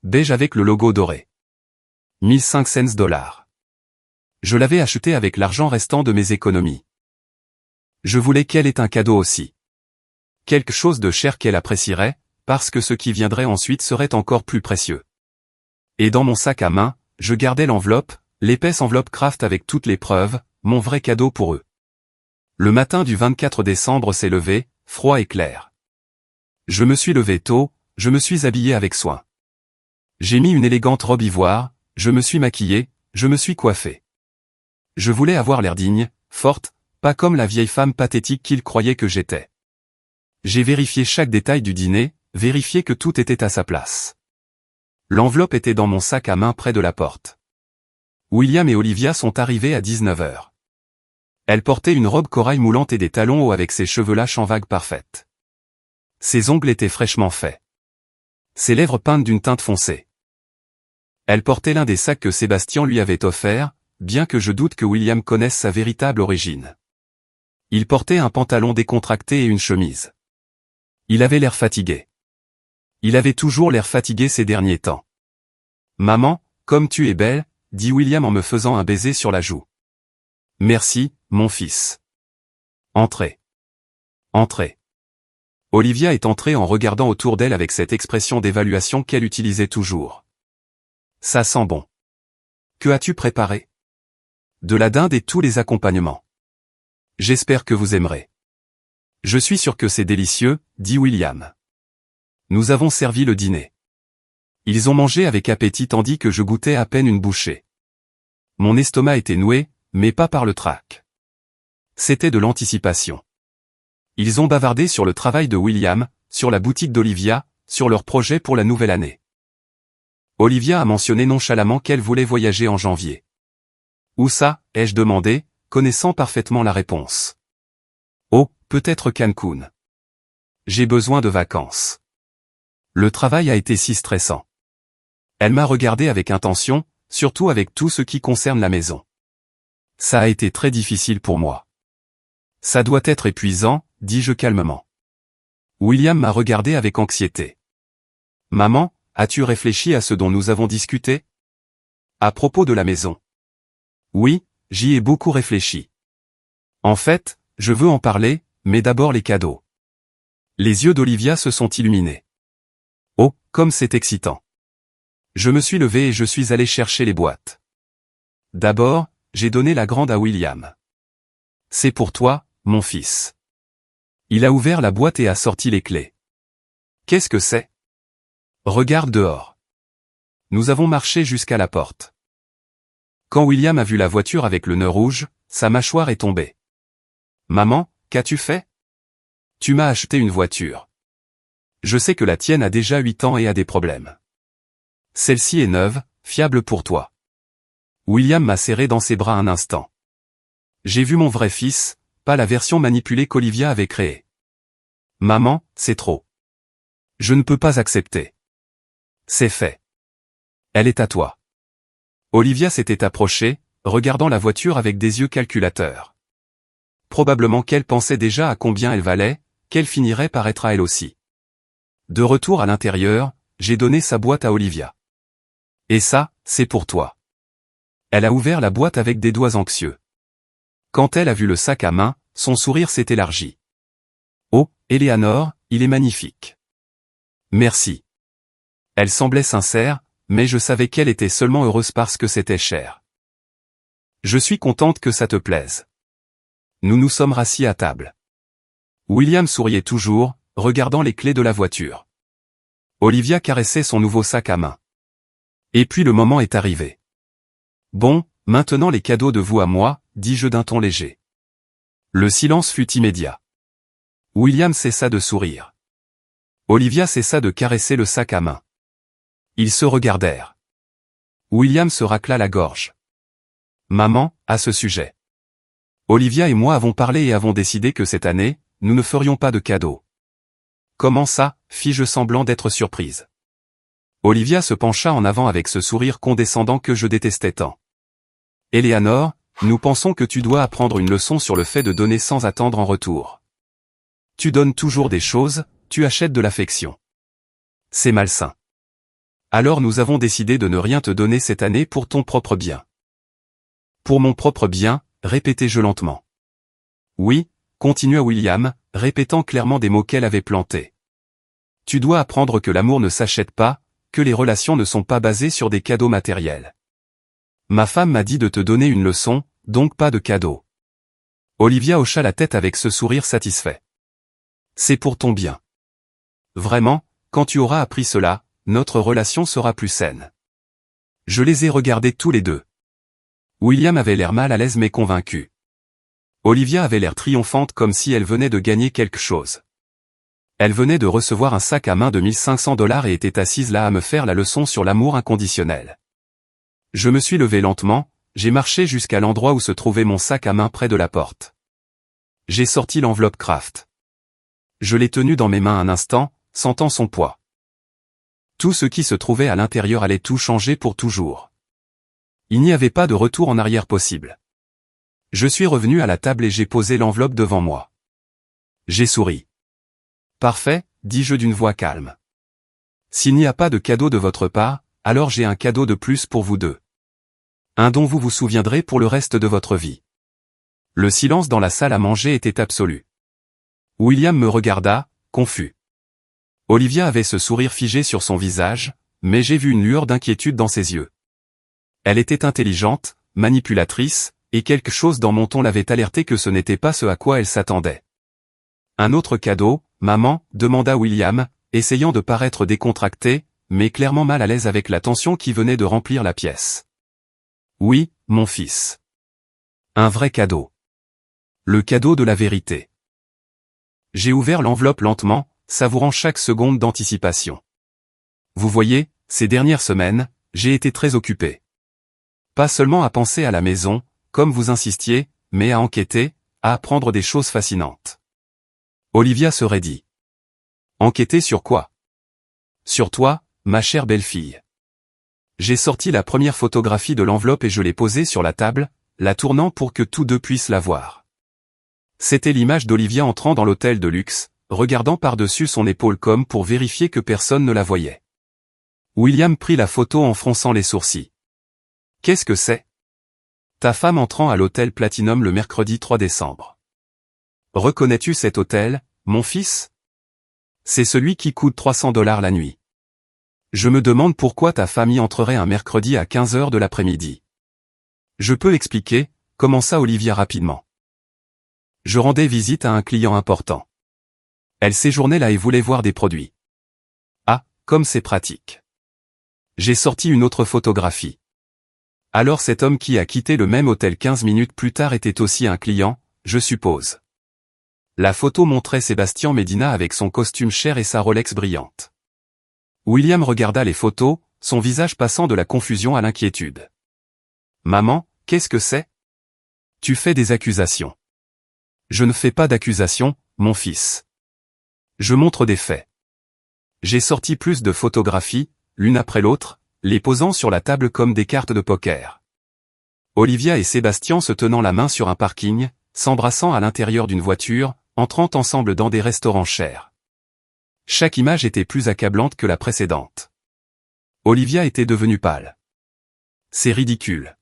Beige avec le logo doré. 1500 $. Je l'avais acheté avec l'argent restant de mes économies. Je voulais qu'elle ait un cadeau aussi. Quelque chose de cher qu'elle apprécierait, parce que ce qui viendrait ensuite serait encore plus précieux. Et dans mon sac à main, je gardais l'enveloppe, l'épaisse enveloppe Kraft avec toutes les preuves, mon vrai cadeau pour eux. Le matin du 24 décembre s'est levé, froid et clair. Je me suis levé tôt, je me suis habillé avec soin. J'ai mis une élégante robe ivoire, je me suis maquillé, je me suis coiffé. Je voulais avoir l'air digne, forte, pas comme la vieille femme pathétique qu'il croyait que j'étais. J'ai vérifié chaque détail du dîner, vérifié que tout était à sa place. L'enveloppe était dans mon sac à main près de la porte. William et Olivia sont arrivés à 19 h. Elle portait une robe corail moulante et des talons hauts avec ses cheveux lâches en vague parfaite. Ses ongles étaient fraîchement faits. Ses lèvres peintes d'une teinte foncée. Elle portait l'un des sacs que Sébastien lui avait offert, bien que je doute que William connaisse sa véritable origine. Il portait un pantalon décontracté et une chemise. Il avait l'air fatigué. Il avait toujours l'air fatigué ces derniers temps. « Maman, comme tu es belle », dit William en me faisant un baiser sur la joue. « Merci, mon fils. »« Entrez. Entrez. » Olivia est entrée en regardant autour d'elle avec cette expression d'évaluation qu'elle utilisait toujours. « Ça sent bon. Que as-tu préparé ? » ?»« De la dinde et tous les accompagnements. »« J'espère que vous aimerez. »« Je suis sûr que c'est délicieux, » dit William. Nous avons servi le dîner. Ils ont mangé avec appétit tandis que je goûtais à peine une bouchée. Mon estomac était noué, mais pas par le trac. C'était de l'anticipation. Ils ont bavardé sur le travail de William, sur la boutique d'Olivia, sur leurs projets pour la nouvelle année. Olivia a mentionné nonchalamment qu'elle voulait voyager en janvier. « Où ça ?» ai-je demandé, connaissant parfaitement la réponse. « Oh, peut-être Cancun. J'ai besoin de vacances. » Le travail a été si stressant. Elle m'a regardé avec intention, surtout avec tout ce qui concerne la maison. Ça a été très difficile pour moi. Ça doit être épuisant, dis-je calmement. William m'a regardé avec anxiété. Maman, as-tu réfléchi à ce dont nous avons discuté ? À propos de la maison. Oui, j'y ai beaucoup réfléchi. En fait, je veux en parler, mais d'abord les cadeaux. Les yeux d'Olivia se sont illuminés. Oh, comme c'est excitant. Je me suis levé et je suis allé chercher les boîtes. D'abord, j'ai donné la grande à William. C'est pour toi, mon fils. Il a ouvert la boîte et a sorti les clés. Qu'est-ce que c'est ? Regarde dehors. Nous avons marché jusqu'à la porte. Quand William a vu la voiture avec le nœud rouge, sa mâchoire est tombée. Maman, qu'as-tu fait ? Tu m'as acheté une voiture. Je sais que la tienne a déjà 8 ans et a des problèmes. Celle-ci est neuve, fiable pour toi. William m'a serré dans ses bras un instant. J'ai vu mon vrai fils, pas la version manipulée qu'Olivia avait créée. Maman, c'est trop. Je ne peux pas accepter. C'est fait. Elle est à toi. Olivia s'était approchée, regardant la voiture avec des yeux calculateurs. Probablement qu'elle pensait déjà à combien elle valait, qu'elle finirait par être à elle aussi. De retour à l'intérieur, j'ai donné sa boîte à Olivia. Et ça, c'est pour toi. Elle a ouvert la boîte avec des doigts anxieux. Quand elle a vu le sac à main, son sourire s'est élargi. Oh, Eleanor, il est magnifique. Merci. Elle semblait sincère, mais je savais qu'elle était seulement heureuse parce que c'était cher. Je suis contente que ça te plaise. Nous nous sommes rassis à table. William souriait toujours, regardant les clés de la voiture. Olivia caressait son nouveau sac à main. Et puis le moment est arrivé. Bon, maintenant les cadeaux de vous à moi, dis-je d'un ton léger. Le silence fut immédiat. William cessa de sourire. Olivia cessa de caresser le sac à main. Ils se regardèrent. William se racla la gorge. Maman, à ce sujet. Olivia et moi avons parlé et avons décidé que cette année, nous ne ferions pas de cadeaux. Comment ça, fis-je semblant d'être surprise. Olivia se pencha en avant avec ce sourire condescendant que je détestais tant. Eleanor, nous pensons que tu dois apprendre une leçon sur le fait de donner sans attendre en retour. Tu donnes toujours des choses, tu achètes de l'affection. C'est malsain. Alors nous avons décidé de ne rien te donner cette année pour ton propre bien. Pour mon propre bien, répétai-je lentement. Oui, continua William, répétant clairement des mots qu'elle avait plantés. Tu dois apprendre que l'amour ne s'achète pas, que les relations ne sont pas basées sur des cadeaux matériels. Ma femme m'a dit de te donner une leçon, donc pas de cadeaux. Olivia hocha la tête avec ce sourire satisfait. C'est pour ton bien. Vraiment, quand tu auras appris cela, notre relation sera plus saine. Je les ai regardés tous les deux. William avait l'air mal à l'aise mais convaincu. Olivia avait l'air triomphante comme si elle venait de gagner quelque chose. Elle venait de recevoir un sac à main de $1500 et était assise là à me faire la leçon sur l'amour inconditionnel. Je me suis levé lentement, j'ai marché jusqu'à l'endroit où se trouvait mon sac à main près de la porte. J'ai sorti l'enveloppe Kraft. Je l'ai tenue dans mes mains un instant, sentant son poids. Tout ce qui se trouvait à l'intérieur allait tout changer pour toujours. Il n'y avait pas de retour en arrière possible. Je suis revenu à la table et j'ai posé l'enveloppe devant moi. J'ai souri. Parfait, dis-je d'une voix calme. S'il n'y a pas de cadeau de votre part, alors j'ai un cadeau de plus pour vous deux. Un dont vous vous souviendrez pour le reste de votre vie. Le silence dans la salle à manger était absolu. William me regarda, confus. Olivia avait ce sourire figé sur son visage, mais j'ai vu une lueur d'inquiétude dans ses yeux. Elle était intelligente, manipulatrice, et quelque chose dans mon ton l'avait alerté que ce n'était pas ce à quoi elle s'attendait. Un autre cadeau, maman, demanda William, essayant de paraître décontracté, mais clairement mal à l'aise avec la tension qui venait de remplir la pièce. Oui, mon fils. Un vrai cadeau. Le cadeau de la vérité. J'ai ouvert l'enveloppe lentement, savourant chaque seconde d'anticipation. Vous voyez, ces dernières semaines, j'ai été très occupé. Pas seulement à penser à la maison, comme vous insistiez, mais à enquêter, à apprendre des choses fascinantes. Olivia se raidit. Enquêter sur quoi? Sur toi, ma chère belle-fille. J'ai sorti la première photographie de l'enveloppe et je l'ai posée sur la table, la tournant pour que tous deux puissent la voir. C'était l'image d'Olivia entrant dans l'hôtel de luxe, regardant par-dessus son épaule comme pour vérifier que personne ne la voyait. William prit la photo en fronçant les sourcils. Qu'est-ce que c'est? Ta femme entrant à l'hôtel Platinum le mercredi 3 décembre. Reconnais-tu cet hôtel, mon fils? C'est celui qui coûte $300 la nuit. Je me demande pourquoi ta famille entrerait un mercredi à 15h de l'après-midi. Je peux expliquer, commença Olivia rapidement. Je rendais visite à un client important. Elle séjournait là et voulait voir des produits. Ah, comme c'est pratique. J'ai sorti une autre photographie. Alors cet homme qui a quitté le même hôtel 15 minutes plus tard était aussi un client, je suppose. La photo montrait Sébastien Medina avec son costume cher et sa Rolex brillante. William regarda les photos, son visage passant de la confusion à l'inquiétude. Maman, qu'est-ce que c'est? Tu fais des accusations. Je ne fais pas d'accusations, mon fils. Je montre des faits. J'ai sorti plus de photographies, l'une après l'autre, les posant sur la table comme des cartes de poker. Olivia et Sébastien se tenant la main sur un parking, s'embrassant à l'intérieur d'une voiture, entrant ensemble dans des restaurants chers. Chaque image était plus accablante que la précédente. Olivia était devenue pâle. C'est ridicule.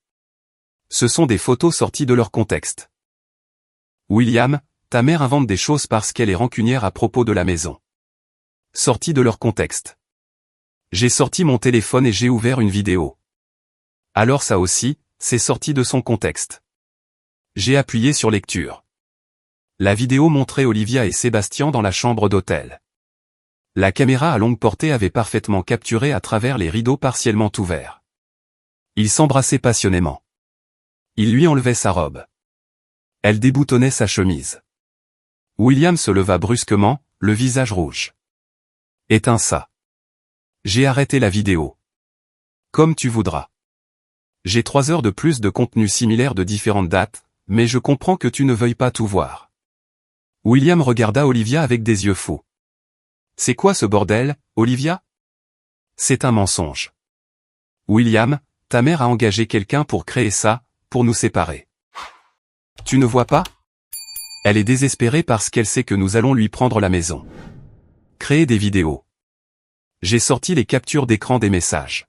Ce sont des photos sorties de leur contexte. William, ta mère invente des choses parce qu'elle est rancunière à propos de la maison. Sorties de leur contexte. J'ai sorti mon téléphone et j'ai ouvert une vidéo. Alors ça aussi, c'est sorti de son contexte. J'ai appuyé sur lecture. La vidéo montrait Olivia et Sébastien dans la chambre d'hôtel. La caméra à longue portée avait parfaitement capturé à travers les rideaux partiellement ouverts. Ils s'embrassaient passionnément. Il lui enlevait sa robe. Elle déboutonnait sa chemise. William se leva brusquement, le visage rouge. Éteins ça. J'ai arrêté la vidéo. Comme tu voudras. J'ai 3 heures de plus de contenu similaire de différentes dates, mais je comprends que tu ne veuilles pas tout voir. William regarda Olivia avec des yeux fous. C'est quoi ce bordel, Olivia? C'est un mensonge. William, ta mère a engagé quelqu'un pour créer ça, pour nous séparer. Tu ne vois pas? Elle est désespérée parce qu'elle sait que nous allons lui prendre la maison. Créer des vidéos. J'ai sorti les captures d'écran des messages.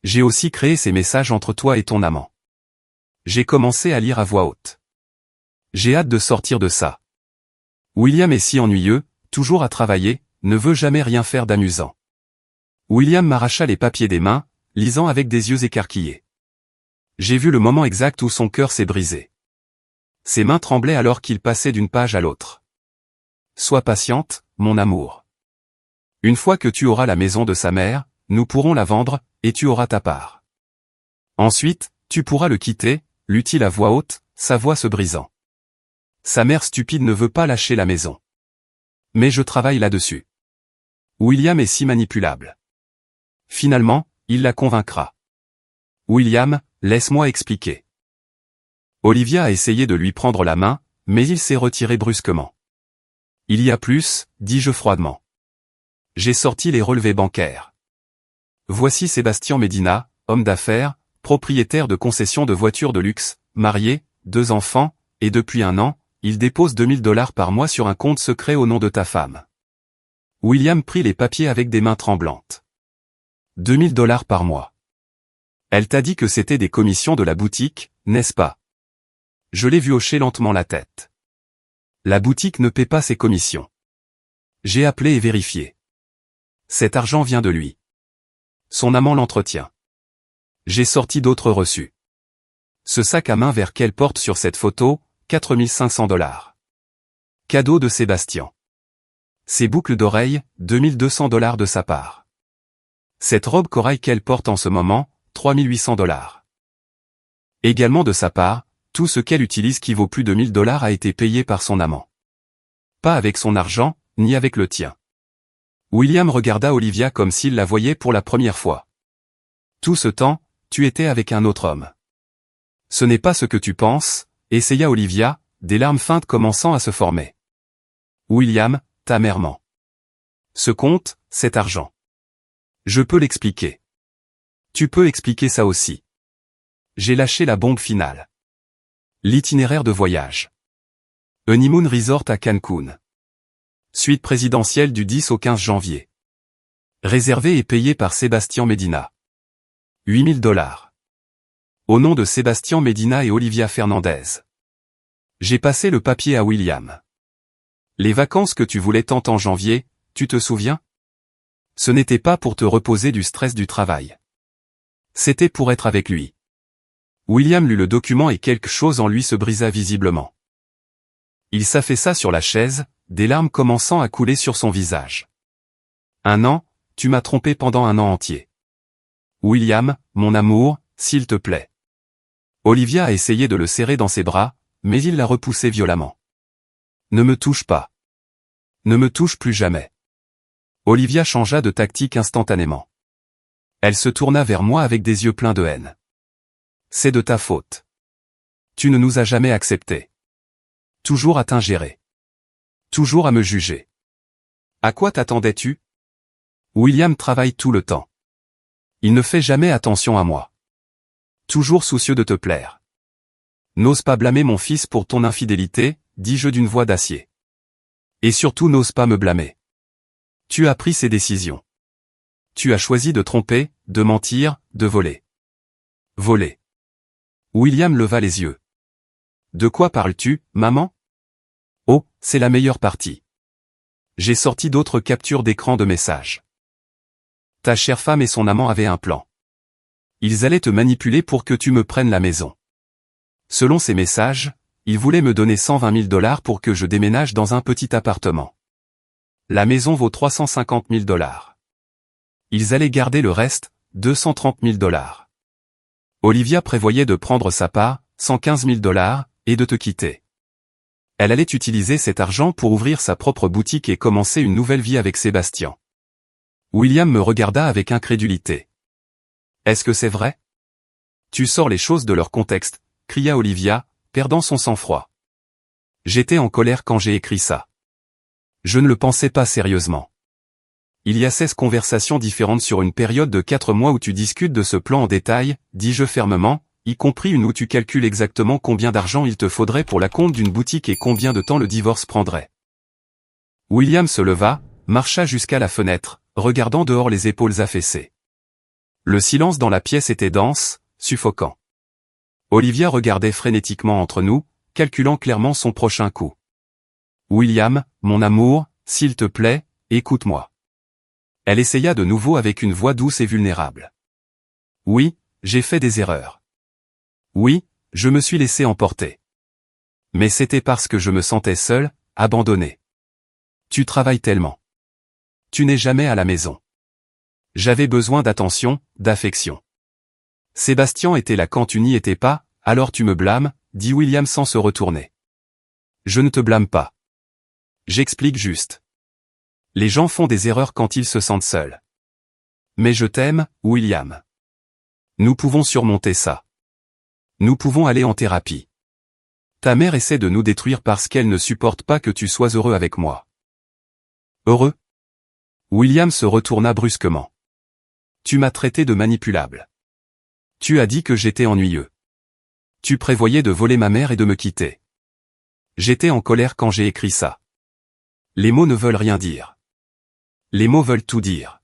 J'ai aussi créé ces messages entre toi et ton amant. J'ai commencé à lire à voix haute. J'ai hâte de sortir de ça. William est si ennuyeux, toujours à travailler, ne veut jamais rien faire d'amusant. William m'arracha les papiers des mains, lisant avec des yeux écarquillés. J'ai vu le moment exact où son cœur s'est brisé. Ses mains tremblaient alors qu'il passait d'une page à l'autre. Sois patiente, mon amour. Une fois que tu auras la maison de sa mère, nous pourrons la vendre, et tu auras ta part. Ensuite, tu pourras le quitter, lut-il à voix haute, sa voix se brisant. Sa mère stupide ne veut pas lâcher la maison. Mais je travaille là-dessus. William est si manipulable. Finalement, il la convaincra. William, laisse-moi expliquer. Olivia a essayé de lui prendre la main, mais il s'est retiré brusquement. Il y a plus, dis-je froidement. J'ai sorti les relevés bancaires. Voici Sébastien Medina, homme d'affaires, propriétaire de concessions de voitures de luxe, marié, 2 enfants, et depuis 1 an, il dépose $2000 par mois sur un compte secret au nom de ta femme. William prit les papiers avec des mains tremblantes. $2000 par mois. Elle t'a dit que c'était des commissions de la boutique, n'est-ce pas? Je l'ai vu hocher lentement la tête. La boutique ne paie pas ses commissions. J'ai appelé et vérifié. Cet argent vient de lui. Son amant l'entretient. J'ai sorti d'autres reçus. Ce sac à main vert qu'elle porte sur cette photo, $4500. Cadeau de Sébastien. Ces boucles d'oreilles, $2200 de sa part. Cette robe corail qu'elle porte en ce moment, $3800. Également de sa part, tout ce qu'elle utilise qui vaut plus de $1000 a été payé par son amant. Pas avec son argent, ni avec le tien. William regarda Olivia comme s'il la voyait pour la première fois. Tout ce temps, tu étais avec un autre homme. Ce n'est pas ce que tu penses, essaya Olivia, des larmes feintes commençant à se former. William, ta mère ment. Ce compte, cet argent. Je peux l'expliquer. Tu peux expliquer ça aussi. J'ai lâché la bombe finale. L'itinéraire de voyage. Honeymoon Resort à Cancun. Suite présidentielle du 10 au 15 janvier. Réservé et payé par Sébastien Medina. $8000. Au nom de Sébastien Medina et Olivia Fernandez. J'ai passé le papier à William. Les vacances que tu voulais tant en janvier, tu te souviens? Ce n'était pas pour te reposer du stress du travail. C'était pour être avec lui. William lut le document et quelque chose en lui se brisa visiblement. Il s'affaissa sur la chaise, des larmes commençant à couler sur son visage. 1 an, tu m'as trompé pendant 1 an entier. William, mon amour, s'il te plaît. Olivia a essayé de le serrer dans ses bras, mais il l'a repoussé violemment. Ne me touche pas. Ne me touche plus jamais. Olivia changea de tactique instantanément. Elle se tourna vers moi avec des yeux pleins de haine. C'est de ta faute. Tu ne nous as jamais acceptés. Toujours à t'ingérer. Toujours à me juger. À quoi t'attendais-tu? William travaille tout le temps. Il ne fait jamais attention à moi. Toujours soucieux de te plaire. N'ose pas blâmer mon fils pour ton infidélité, dis-je d'une voix d'acier. Et surtout n'ose pas me blâmer. Tu as pris ces décisions. Tu as choisi de tromper, de mentir, de voler. Voler. William leva les yeux. De quoi parles-tu, maman? Oh, c'est la meilleure partie. J'ai sorti d'autres captures d'écran de messages. Ta chère femme et son amant avaient un plan. Ils allaient te manipuler pour que tu me prennes la maison. Selon ces messages, ils voulaient me donner $120 000 pour que je déménage dans un petit appartement. La maison vaut $350 000. Ils allaient garder le reste, $230 000. Olivia prévoyait de prendre sa part, $115 000, et de te quitter. Elle allait utiliser cet argent pour ouvrir sa propre boutique et commencer une nouvelle vie avec Sébastien. William me regarda avec incrédulité. Est-ce que c'est vrai? Tu sors les choses de leur contexte, cria Olivia, perdant son sang-froid. J'étais en colère quand j'ai écrit ça. Je ne le pensais pas sérieusement. Il y a 16 conversations différentes sur une période de 4 mois où tu discutes de ce plan en détail, dis-je fermement, y compris une où tu calcules exactement combien d'argent il te faudrait pour la compte d'une boutique et combien de temps le divorce prendrait. William se leva, marcha jusqu'à la fenêtre, regardant dehors les épaules affaissées. Le silence dans la pièce était dense, suffocant. Olivia regardait frénétiquement entre nous, calculant clairement son prochain coup. « William, mon amour, s'il te plaît, écoute-moi. » Elle essaya de nouveau avec une voix douce et vulnérable. « Oui, j'ai fait des erreurs. Oui, je me suis laissé emporter. Mais c'était parce que je me sentais seul, abandonné. Tu travailles tellement. Tu n'es jamais à la maison. J'avais besoin d'attention, d'affection. Sébastien était là quand tu n'y étais pas, alors tu me blâmes, dit William sans se retourner. Je ne te blâme pas. J'explique juste. Les gens font des erreurs quand ils se sentent seuls. Mais je t'aime, William. Nous pouvons surmonter ça. Nous pouvons aller en thérapie. Ta mère essaie de nous détruire parce qu'elle ne supporte pas que tu sois heureux avec moi. Heureux? William se retourna brusquement. Tu m'as traité de manipulable. Tu as dit que j'étais ennuyeux. Tu prévoyais de voler ma mère et de me quitter. J'étais en colère quand j'ai écrit ça. Les mots ne veulent rien dire. Les mots veulent tout dire.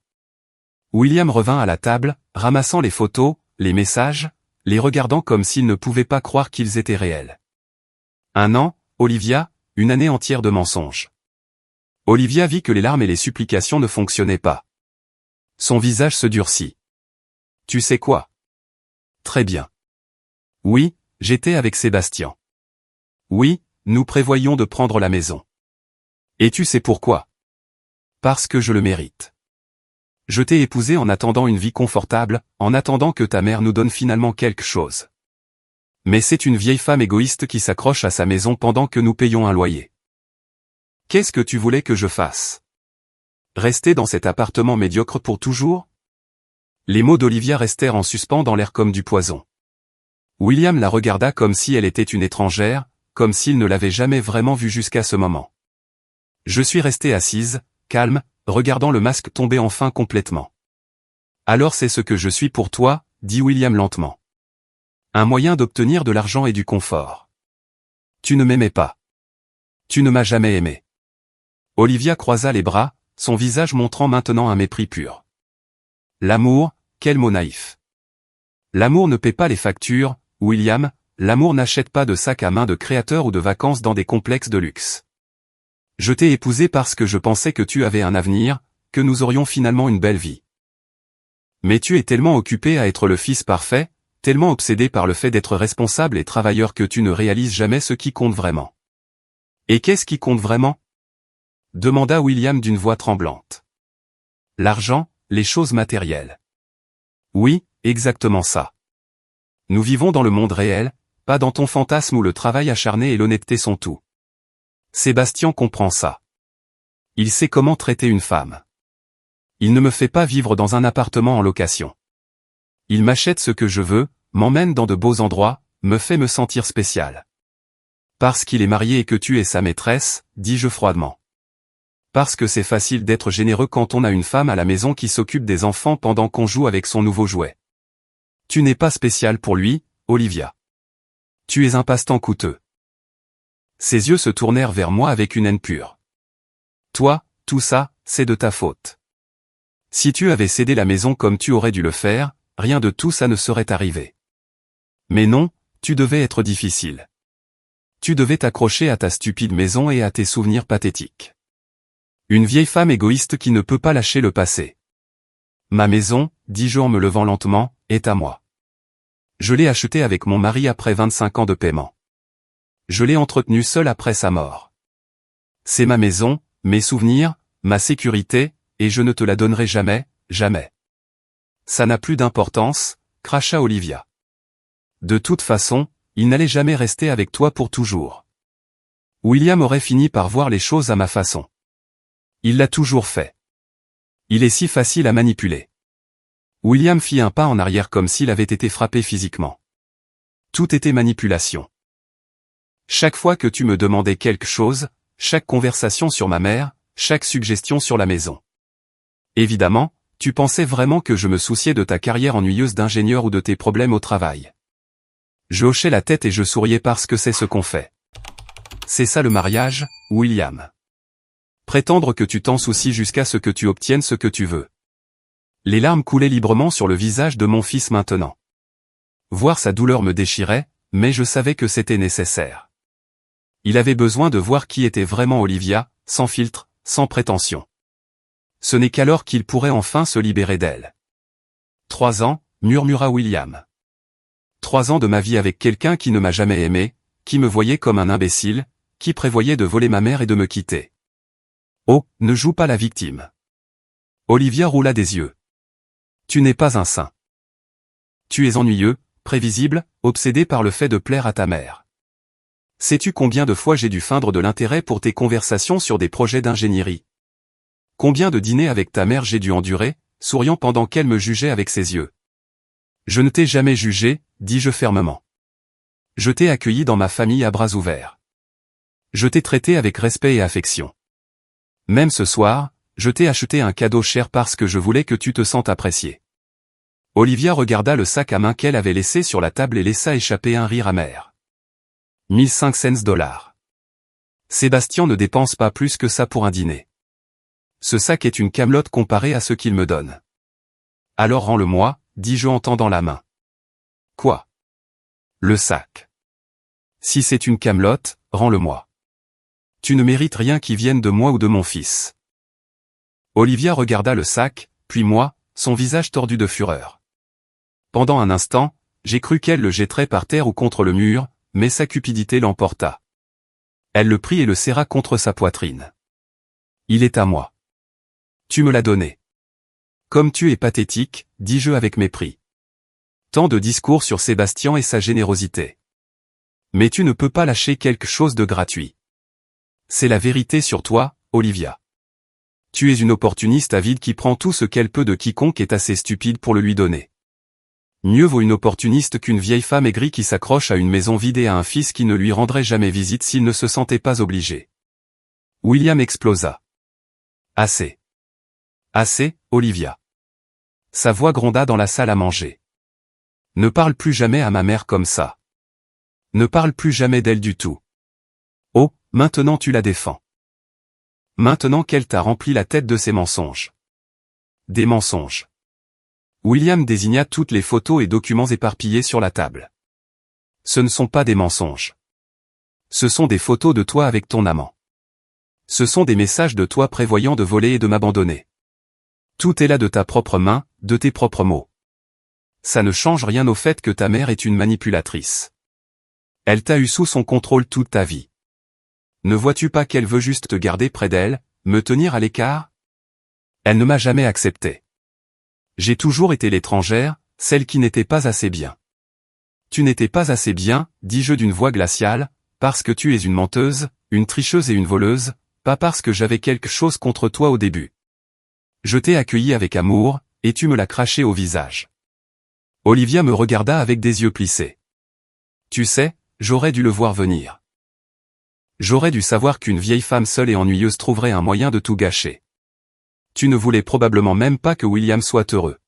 William revint à la table, ramassant les photos, les messages, les regardant comme s'il ne pouvait pas croire qu'ils étaient réels. 1 an, Olivia, une année entière de mensonges. Olivia vit que les larmes et les supplications ne fonctionnaient pas. Son visage se durcit. Tu sais quoi? Très bien. Oui, j'étais avec Sébastien. Oui, nous prévoyions de prendre la maison. Et tu sais pourquoi? Parce que je le mérite. Je t'ai épousé en attendant une vie confortable, en attendant que ta mère nous donne finalement quelque chose. Mais c'est une vieille femme égoïste qui s'accroche à sa maison pendant que nous payons un loyer. Qu'est-ce que tu voulais que je fasse? Rester dans cet appartement médiocre pour toujours? Les mots d'Olivia restèrent en suspens dans l'air comme du poison. William la regarda comme si elle était une étrangère, comme s'il ne l'avait jamais vraiment vue jusqu'à ce moment. Je suis restée assise, calme, regardant le masque tomber enfin complètement. Alors c'est ce que je suis pour toi, dit William lentement. Un moyen d'obtenir de l'argent et du confort. Tu ne m'aimais pas. Tu ne m'as jamais aimé. Olivia croisa les bras, son visage montrant maintenant un mépris pur. L'amour, quel mot naïf. L'amour ne paie pas les factures, William, l'amour n'achète pas de sac à main de créateur ou de vacances dans des complexes de luxe. Je t'ai épousé parce que je pensais que tu avais un avenir, que nous aurions finalement une belle vie. Mais tu es tellement occupé à être le fils parfait, tellement obsédé par le fait d'être responsable et travailleur que tu ne réalises jamais ce qui compte vraiment. Et qu'est-ce qui compte vraiment? Demanda William d'une voix tremblante. L'argent, les choses matérielles. Oui, exactement ça. Nous vivons dans le monde réel, pas dans ton fantasme où le travail acharné et l'honnêteté sont tout. Sébastien comprend ça. Il sait comment traiter une femme. Il ne me fait pas vivre dans un appartement en location. Il m'achète ce que je veux, m'emmène dans de beaux endroits, me fait me sentir spécial. Parce qu'il est marié et que tu es sa maîtresse, dis-je froidement. Parce que c'est facile d'être généreux quand on a une femme à la maison qui s'occupe des enfants pendant qu'on joue avec son nouveau jouet. Tu n'es pas spécial pour lui, Olivia. Tu es un passe-temps coûteux. Ses yeux se tournèrent vers moi avec une haine pure. Toi, tout ça, c'est de ta faute. Si tu avais cédé la maison comme tu aurais dû le faire, rien de tout ça ne serait arrivé. Mais non, tu devais être difficile. Tu devais t'accrocher à ta stupide maison et à tes souvenirs pathétiques. Une vieille femme égoïste qui ne peut pas lâcher le passé. Ma maison, dis-je en me levant lentement, est à moi. Je l'ai achetée avec mon mari après 25 ans de paiement. Je l'ai entretenue seule après sa mort. C'est ma maison, mes souvenirs, ma sécurité, et je ne te la donnerai jamais, jamais. Ça n'a plus d'importance, cracha Olivia. De toute façon, il n'allait jamais rester avec toi pour toujours. William aurait fini par voir les choses à ma façon. Il l'a toujours fait. Il est si facile à manipuler. William fit un pas en arrière comme s'il avait été frappé physiquement. Tout était manipulation. Chaque fois que tu me demandais quelque chose, chaque conversation sur ma mère, chaque suggestion sur la maison. Évidemment, tu pensais vraiment que je me souciais de ta carrière ennuyeuse d'ingénieur ou de tes problèmes au travail. Je hochais la tête et je souriais parce que c'est ce qu'on fait. C'est ça le mariage, William. Prétendre que tu t'en soucies jusqu'à ce que tu obtiennes ce que tu veux. Les larmes coulaient librement sur le visage de mon fils maintenant. Voir sa douleur me déchirait, mais je savais que c'était nécessaire. Il avait besoin de voir qui était vraiment Olivia, sans filtre, sans prétention. Ce n'est qu'alors qu'il pourrait enfin se libérer d'elle. 3 ans, murmura William. 3 ans de ma vie avec quelqu'un qui ne m'a jamais aimé, qui me voyait comme un imbécile, qui prévoyait de voler ma mère et de me quitter. Oh, ne joue pas la victime. Olivia roula des yeux. Tu n'es pas un saint. Tu es ennuyeux, prévisible, obsédé par le fait de plaire à ta mère. Sais-tu combien de fois j'ai dû feindre de l'intérêt pour tes conversations sur des projets d'ingénierie? Combien de dîners avec ta mère j'ai dû endurer, souriant pendant qu'elle me jugeait avec ses yeux? Je ne t'ai jamais jugé, dis-je fermement. Je t'ai accueilli dans ma famille à bras ouverts. Je t'ai traité avec respect et affection. Même ce soir, je t'ai acheté un cadeau cher parce que je voulais que tu te sentes apprécié. Olivia regarda le sac à main qu'elle avait laissé sur la table et laissa échapper un rire amer. 1500 $. Sébastien ne dépense pas plus que ça pour un dîner. Ce sac est une camelote comparée à ce qu'il me donne. Alors rends-le-moi, dis-je en tendant la main. Quoi? Le sac. Si c'est une camelote, rends-le-moi. Tu ne mérites rien qui vienne de moi ou de mon fils. Olivia regarda le sac, puis moi, son visage tordu de fureur. Pendant un instant, j'ai cru qu'elle le jetterait par terre ou contre le mur, mais sa cupidité l'emporta. Elle le prit et le serra contre sa poitrine. Il est à moi. Tu me l'as donné. Comme tu es pathétique, dis-je avec mépris. Tant de discours sur Sébastien et sa générosité. Mais tu ne peux pas lâcher quelque chose de gratuit. C'est la vérité sur toi, Olivia. Tu es une opportuniste avide qui prend tout ce qu'elle peut de quiconque est assez stupide pour le lui donner. Mieux vaut une opportuniste qu'une vieille femme aigrie qui s'accroche à une maison vide et à un fils qui ne lui rendrait jamais visite s'il ne se sentait pas obligé. William explosa. Assez. Assez, Olivia. Sa voix gronda dans la salle à manger. Ne parle plus jamais à ma mère comme ça. Ne parle plus jamais d'elle du tout. Oh, maintenant tu la défends. Maintenant qu'elle t'a rempli la tête de ses mensonges. Des mensonges. William désigna toutes les photos et documents éparpillés sur la table. Ce ne sont pas des mensonges. Ce sont des photos de toi avec ton amant. Ce sont des messages de toi prévoyant de voler et de m'abandonner. Tout est là de ta propre main, de tes propres mots. Ça ne change rien au fait que ta mère est une manipulatrice. Elle t'a eu sous son contrôle toute ta vie. Ne vois-tu pas qu'elle veut juste te garder près d'elle, me tenir à l'écart? Elle ne m'a jamais accepté. J'ai toujours été l'étrangère, celle qui n'était pas assez bien. Tu n'étais pas assez bien, dis-je d'une voix glaciale, parce que tu es une menteuse, une tricheuse et une voleuse, pas parce que j'avais quelque chose contre toi au début. Je t'ai accueilli avec amour, et tu me l'as craché au visage. Olivia me regarda avec des yeux plissés. Tu sais, j'aurais dû le voir venir. J'aurais dû savoir qu'une vieille femme seule et ennuyeuse trouverait un moyen de tout gâcher. Tu ne voulais probablement même pas que William soit heureux.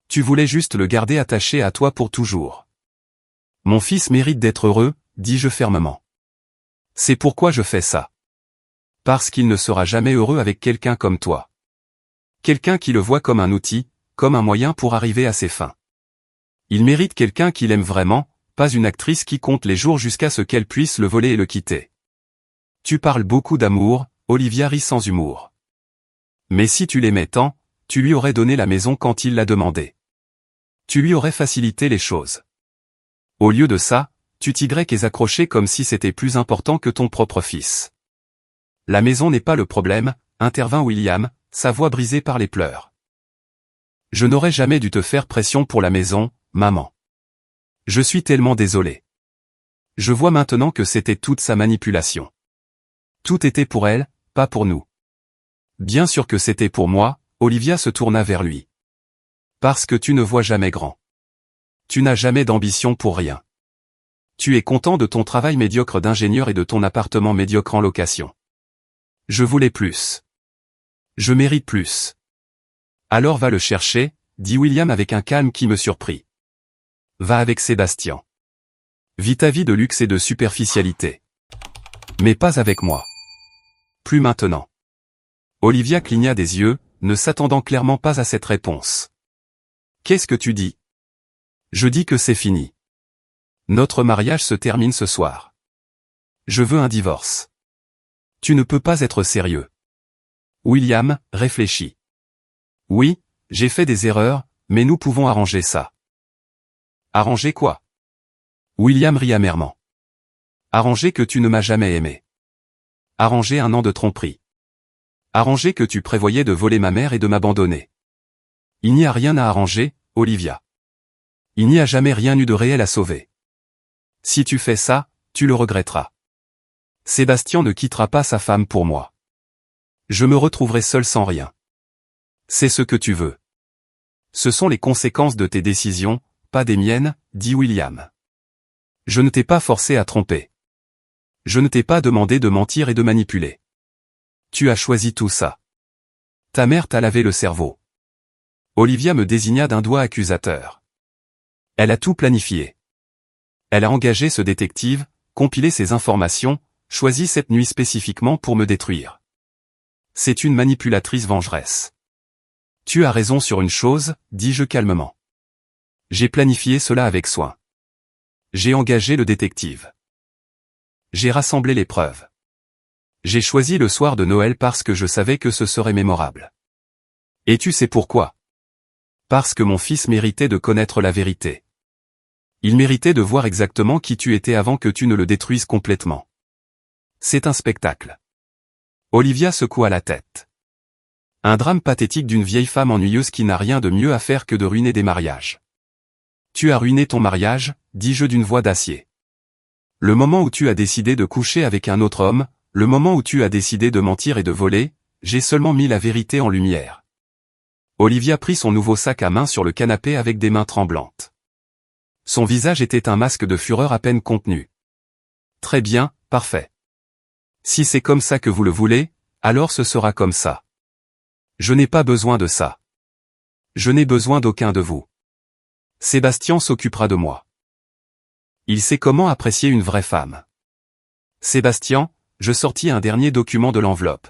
Tu voulais juste le garder attaché à toi pour toujours. Mon fils mérite d'être heureux, dis-je fermement. C'est pourquoi je fais ça. Parce qu'il ne sera jamais heureux avec quelqu'un comme toi. Quelqu'un qui le voit comme un outil, comme un moyen pour arriver à ses fins. Il mérite quelqu'un qui l'aime vraiment, pas une actrice qui compte les jours jusqu'à ce qu'elle puisse le voler et le quitter. Tu parles beaucoup d'amour, Olivia rit sans humour. Mais si tu l'aimais tant, tu lui aurais donné la maison quand il l'a demandé. Tu lui aurais facilité les choses. Au lieu de ça, tu t'y accroché comme si c'était plus important que ton propre fils. La maison n'est pas le problème, intervint William, sa voix brisée par les pleurs. Je n'aurais jamais dû te faire pression pour la maison, maman. Je suis tellement désolé. Je vois maintenant que c'était toute sa manipulation. Tout était pour elle, pas pour nous. Bien sûr que c'était pour moi, Olivia se tourna vers lui. Parce que tu ne vois jamais grand. Tu n'as jamais d'ambition pour rien. Tu es content de ton travail médiocre d'ingénieur et de ton appartement médiocre en location. Je voulais plus. Je mérite plus. Alors va le chercher, dit William avec un calme qui me surprit. Va avec Sébastien. Vis ta vie de luxe et de superficialité. Mais pas avec moi. Plus maintenant. Olivia cligna des yeux, ne s'attendant clairement pas à cette réponse. Qu'est-ce que tu dis? Je dis que c'est fini. Notre mariage se termine ce soir. Je veux un divorce. Tu ne peux pas être sérieux. William réfléchit. Oui, j'ai fait des erreurs, mais nous pouvons arranger ça. Arranger quoi? William rit amèrement. Arranger que tu ne m'as jamais aimé. Arranger un an de tromperie. Arranger que tu prévoyais de voler ma mère et de m'abandonner. Il n'y a rien à arranger, Olivia. Il n'y a jamais rien eu de réel à sauver. Si tu fais ça, tu le regretteras. Sébastien ne quittera pas sa femme pour moi. Je me retrouverai seul sans rien. C'est ce que tu veux. Ce sont les conséquences de tes décisions, pas des miennes, dit William. Je ne t'ai pas forcé à tromper. Je ne t'ai pas demandé de mentir et de manipuler. Tu as choisi tout ça. Ta mère t'a lavé le cerveau. Olivia me désigna d'un doigt accusateur. Elle a tout planifié. Elle a engagé ce détective, compilé ses informations, choisi cette nuit spécifiquement pour me détruire. C'est une manipulatrice vengeresse. Tu as raison sur une chose, dis-je calmement. J'ai planifié cela avec soin. J'ai engagé le détective. J'ai rassemblé les preuves. J'ai choisi le soir de Noël parce que je savais que ce serait mémorable. Et tu sais pourquoi? Parce que mon fils méritait de connaître la vérité. Il méritait de voir exactement qui tu étais avant que tu ne le détruises complètement. C'est un spectacle. Olivia secoua la tête. Un drame pathétique d'une vieille femme ennuyeuse qui n'a rien de mieux à faire que de ruiner des mariages. Tu as ruiné ton mariage, dis-je d'une voix d'acier. Le moment où tu as décidé de coucher avec un autre homme, le moment où tu as décidé de mentir et de voler, j'ai seulement mis la vérité en lumière. Olivia prit son nouveau sac à main sur le canapé avec des mains tremblantes. Son visage était un masque de fureur à peine contenu. Très bien, parfait. Si c'est comme ça que vous le voulez, alors ce sera comme ça. Je n'ai pas besoin de ça. Je n'ai besoin d'aucun de vous. Sébastien s'occupera de moi. Il sait comment apprécier une vraie femme. Sébastien, je sortis un dernier document de l'enveloppe.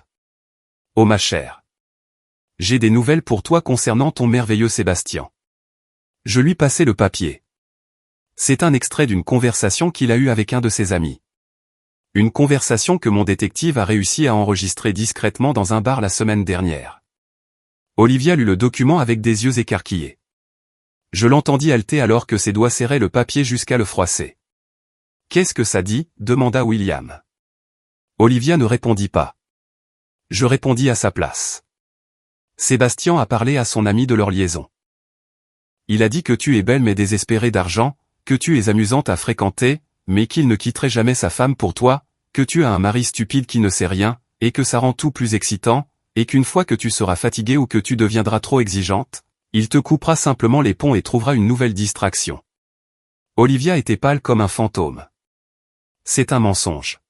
Oh ma chère. J'ai des nouvelles pour toi concernant ton merveilleux Sébastien. Je lui passai le papier. C'est un extrait d'une conversation qu'il a eue avec un de ses amis. Une conversation que mon détective a réussi à enregistrer discrètement dans un bar la semaine dernière. Olivia lut le document avec des yeux écarquillés. Je l'entendis haleter alors que ses doigts serraient le papier jusqu'à le froisser. « Qu'est-ce que ça dit ?» demanda William. Olivia ne répondit pas. Je répondis à sa place. Sébastien a parlé à son ami de leur liaison. Il a dit que tu es belle mais désespérée d'argent, que tu es amusante à fréquenter, mais qu'il ne quitterait jamais sa femme pour toi, que tu as un mari stupide qui ne sait rien, et que ça rend tout plus excitant, et qu'une fois que tu seras fatiguée ou que tu deviendras trop exigeante, il te coupera simplement les ponts et trouvera une nouvelle distraction. Olivia était pâle comme un fantôme. C'est un mensonge.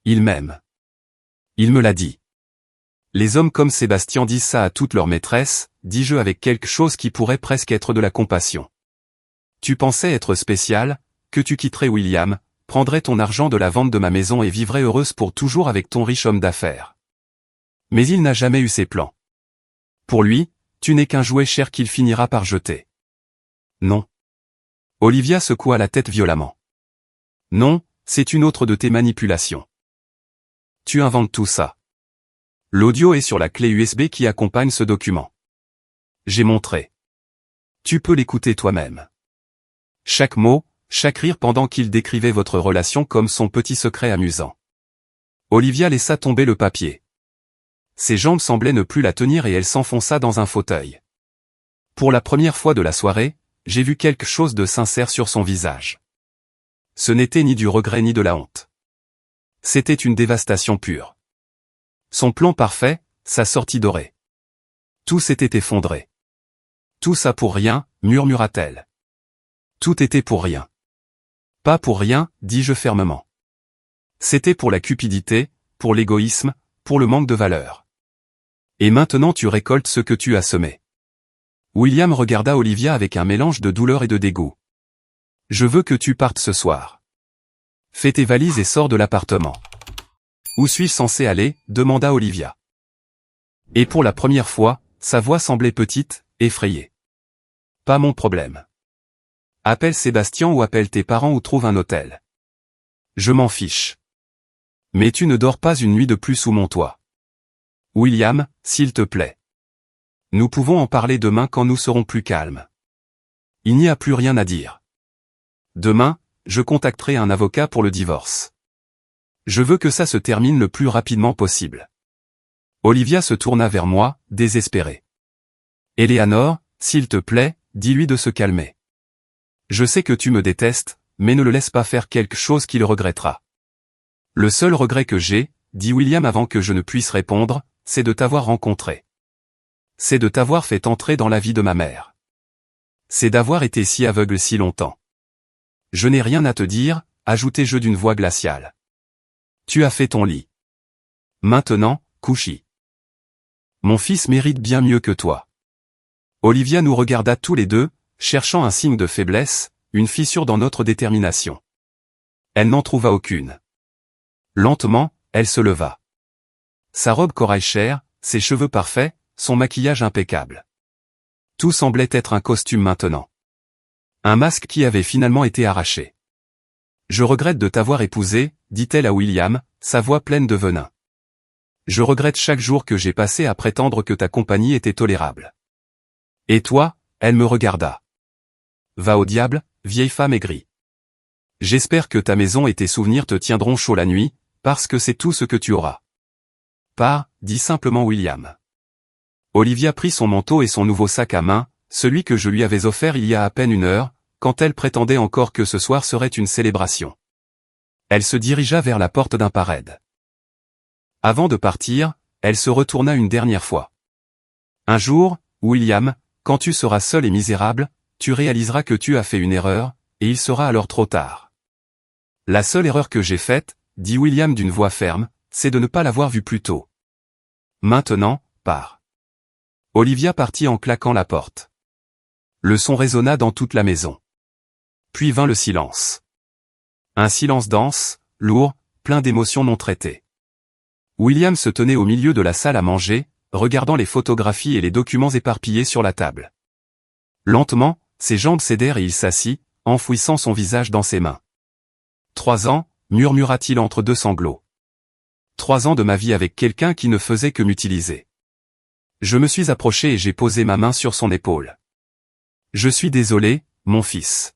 Il m'aime. Il me l'a dit. Les hommes comme Sébastien disent ça à toutes leurs maîtresses, dis-je avec quelque chose qui pourrait presque être de la compassion. Tu pensais être spécial, que tu quitterais William, prendrais ton argent de la vente de ma maison et vivrais heureuse pour toujours avec ton riche homme d'affaires. Mais il n'a jamais eu ces plans. Pour lui, tu n'es qu'un jouet cher qu'il finira par jeter. Non. Olivia secoua la tête violemment. Non, c'est une autre de tes manipulations. Tu inventes tout ça. L'audio est sur la clé USB qui accompagne ce document. J'ai montré. Tu peux l'écouter toi-même. Chaque mot, chaque rire pendant qu'il décrivait votre relation comme son petit secret amusant. Olivia laissa tomber le papier. Ses jambes semblaient ne plus la tenir et elle s'enfonça dans un fauteuil. Pour la première fois de la soirée, j'ai vu quelque chose de sincère sur son visage. Ce n'était ni du regret ni de la honte. C'était une dévastation pure. Son plan parfait, sa sortie dorée. Tout s'était effondré. Tout ça pour rien, murmura-t-elle. Tout était pour rien. Pas pour rien, dis-je fermement. C'était pour la cupidité, pour l'égoïsme, pour le manque de valeur. Et maintenant tu récoltes ce que tu as semé. William regarda Olivia avec un mélange de douleur et de dégoût. Je veux que tu partes ce soir. Fais tes valises et sors de l'appartement. Où suis-je censé aller? Demanda Olivia. Et pour la première fois, sa voix semblait petite, effrayée. Pas mon problème. Appelle Sébastien ou appelle tes parents ou trouve un hôtel. Je m'en fiche. Mais tu ne dors pas une nuit de plus sous mon toit. William, s'il te plaît. Nous pouvons en parler demain quand nous serons plus calmes. Il n'y a plus rien à dire. Demain, je contacterai un avocat pour le divorce. Je veux que ça se termine le plus rapidement possible. Olivia se tourna vers moi, désespérée. Éléanor, s'il te plaît, dis-lui de se calmer. Je sais que tu me détestes, mais ne le laisse pas faire quelque chose qu'il regrettera. Le seul regret que j'ai, dit William avant que je ne puisse répondre, c'est de t'avoir rencontré. C'est de t'avoir fait entrer dans la vie de ma mère. C'est d'avoir été si aveugle si longtemps. Je n'ai rien à te dire, ajoutai-je d'une voix glaciale. Tu as fait ton lit. Maintenant, couche-y. Mon fils mérite bien mieux que toi. Olivia nous regarda tous les deux, cherchant un signe de faiblesse, une fissure dans notre détermination. Elle n'en trouva aucune. Lentement, elle se leva. Sa robe corail chair, ses cheveux parfaits, son maquillage impeccable. Tout semblait être un costume maintenant. Un masque qui avait finalement été arraché. Je regrette de t'avoir épousé, dit-elle à William, sa voix pleine de venin. Je regrette chaque jour que j'ai passé à prétendre que ta compagnie était tolérable. Et toi? Elle me regarda. Va au diable, vieille femme aigrie. J'espère que ta maison et tes souvenirs te tiendront chaud la nuit, parce que c'est tout ce que tu auras. Pars, dit simplement William. Olivia prit son manteau et son nouveau sac à main, celui que je lui avais offert il y a à peine une heure, quand elle prétendait encore que ce soir serait une célébration. Elle se dirigea vers la porte d'un pas raide. Avant de partir, elle se retourna une dernière fois. Un jour, William, quand tu seras seul et misérable, tu réaliseras que tu as fait une erreur, et il sera alors trop tard. La seule erreur que j'ai faite, dit William d'une voix ferme, c'est de ne pas l'avoir vue plus tôt. Maintenant, pars. Olivia partit en claquant la porte. Le son résonna dans toute la maison. Puis vint le silence. Un silence dense, lourd, plein d'émotions non traitées. William se tenait au milieu de la salle à manger, regardant les photographies et les documents éparpillés sur la table. Lentement, ses jambes cédèrent et il s'assit, enfouissant son visage dans ses mains. 3 ans, murmura-t-il entre deux sanglots. 3 ans de ma vie avec quelqu'un qui ne faisait que m'utiliser. Je me suis approché et j'ai posé ma main sur son épaule. Je suis désolé, mon fils.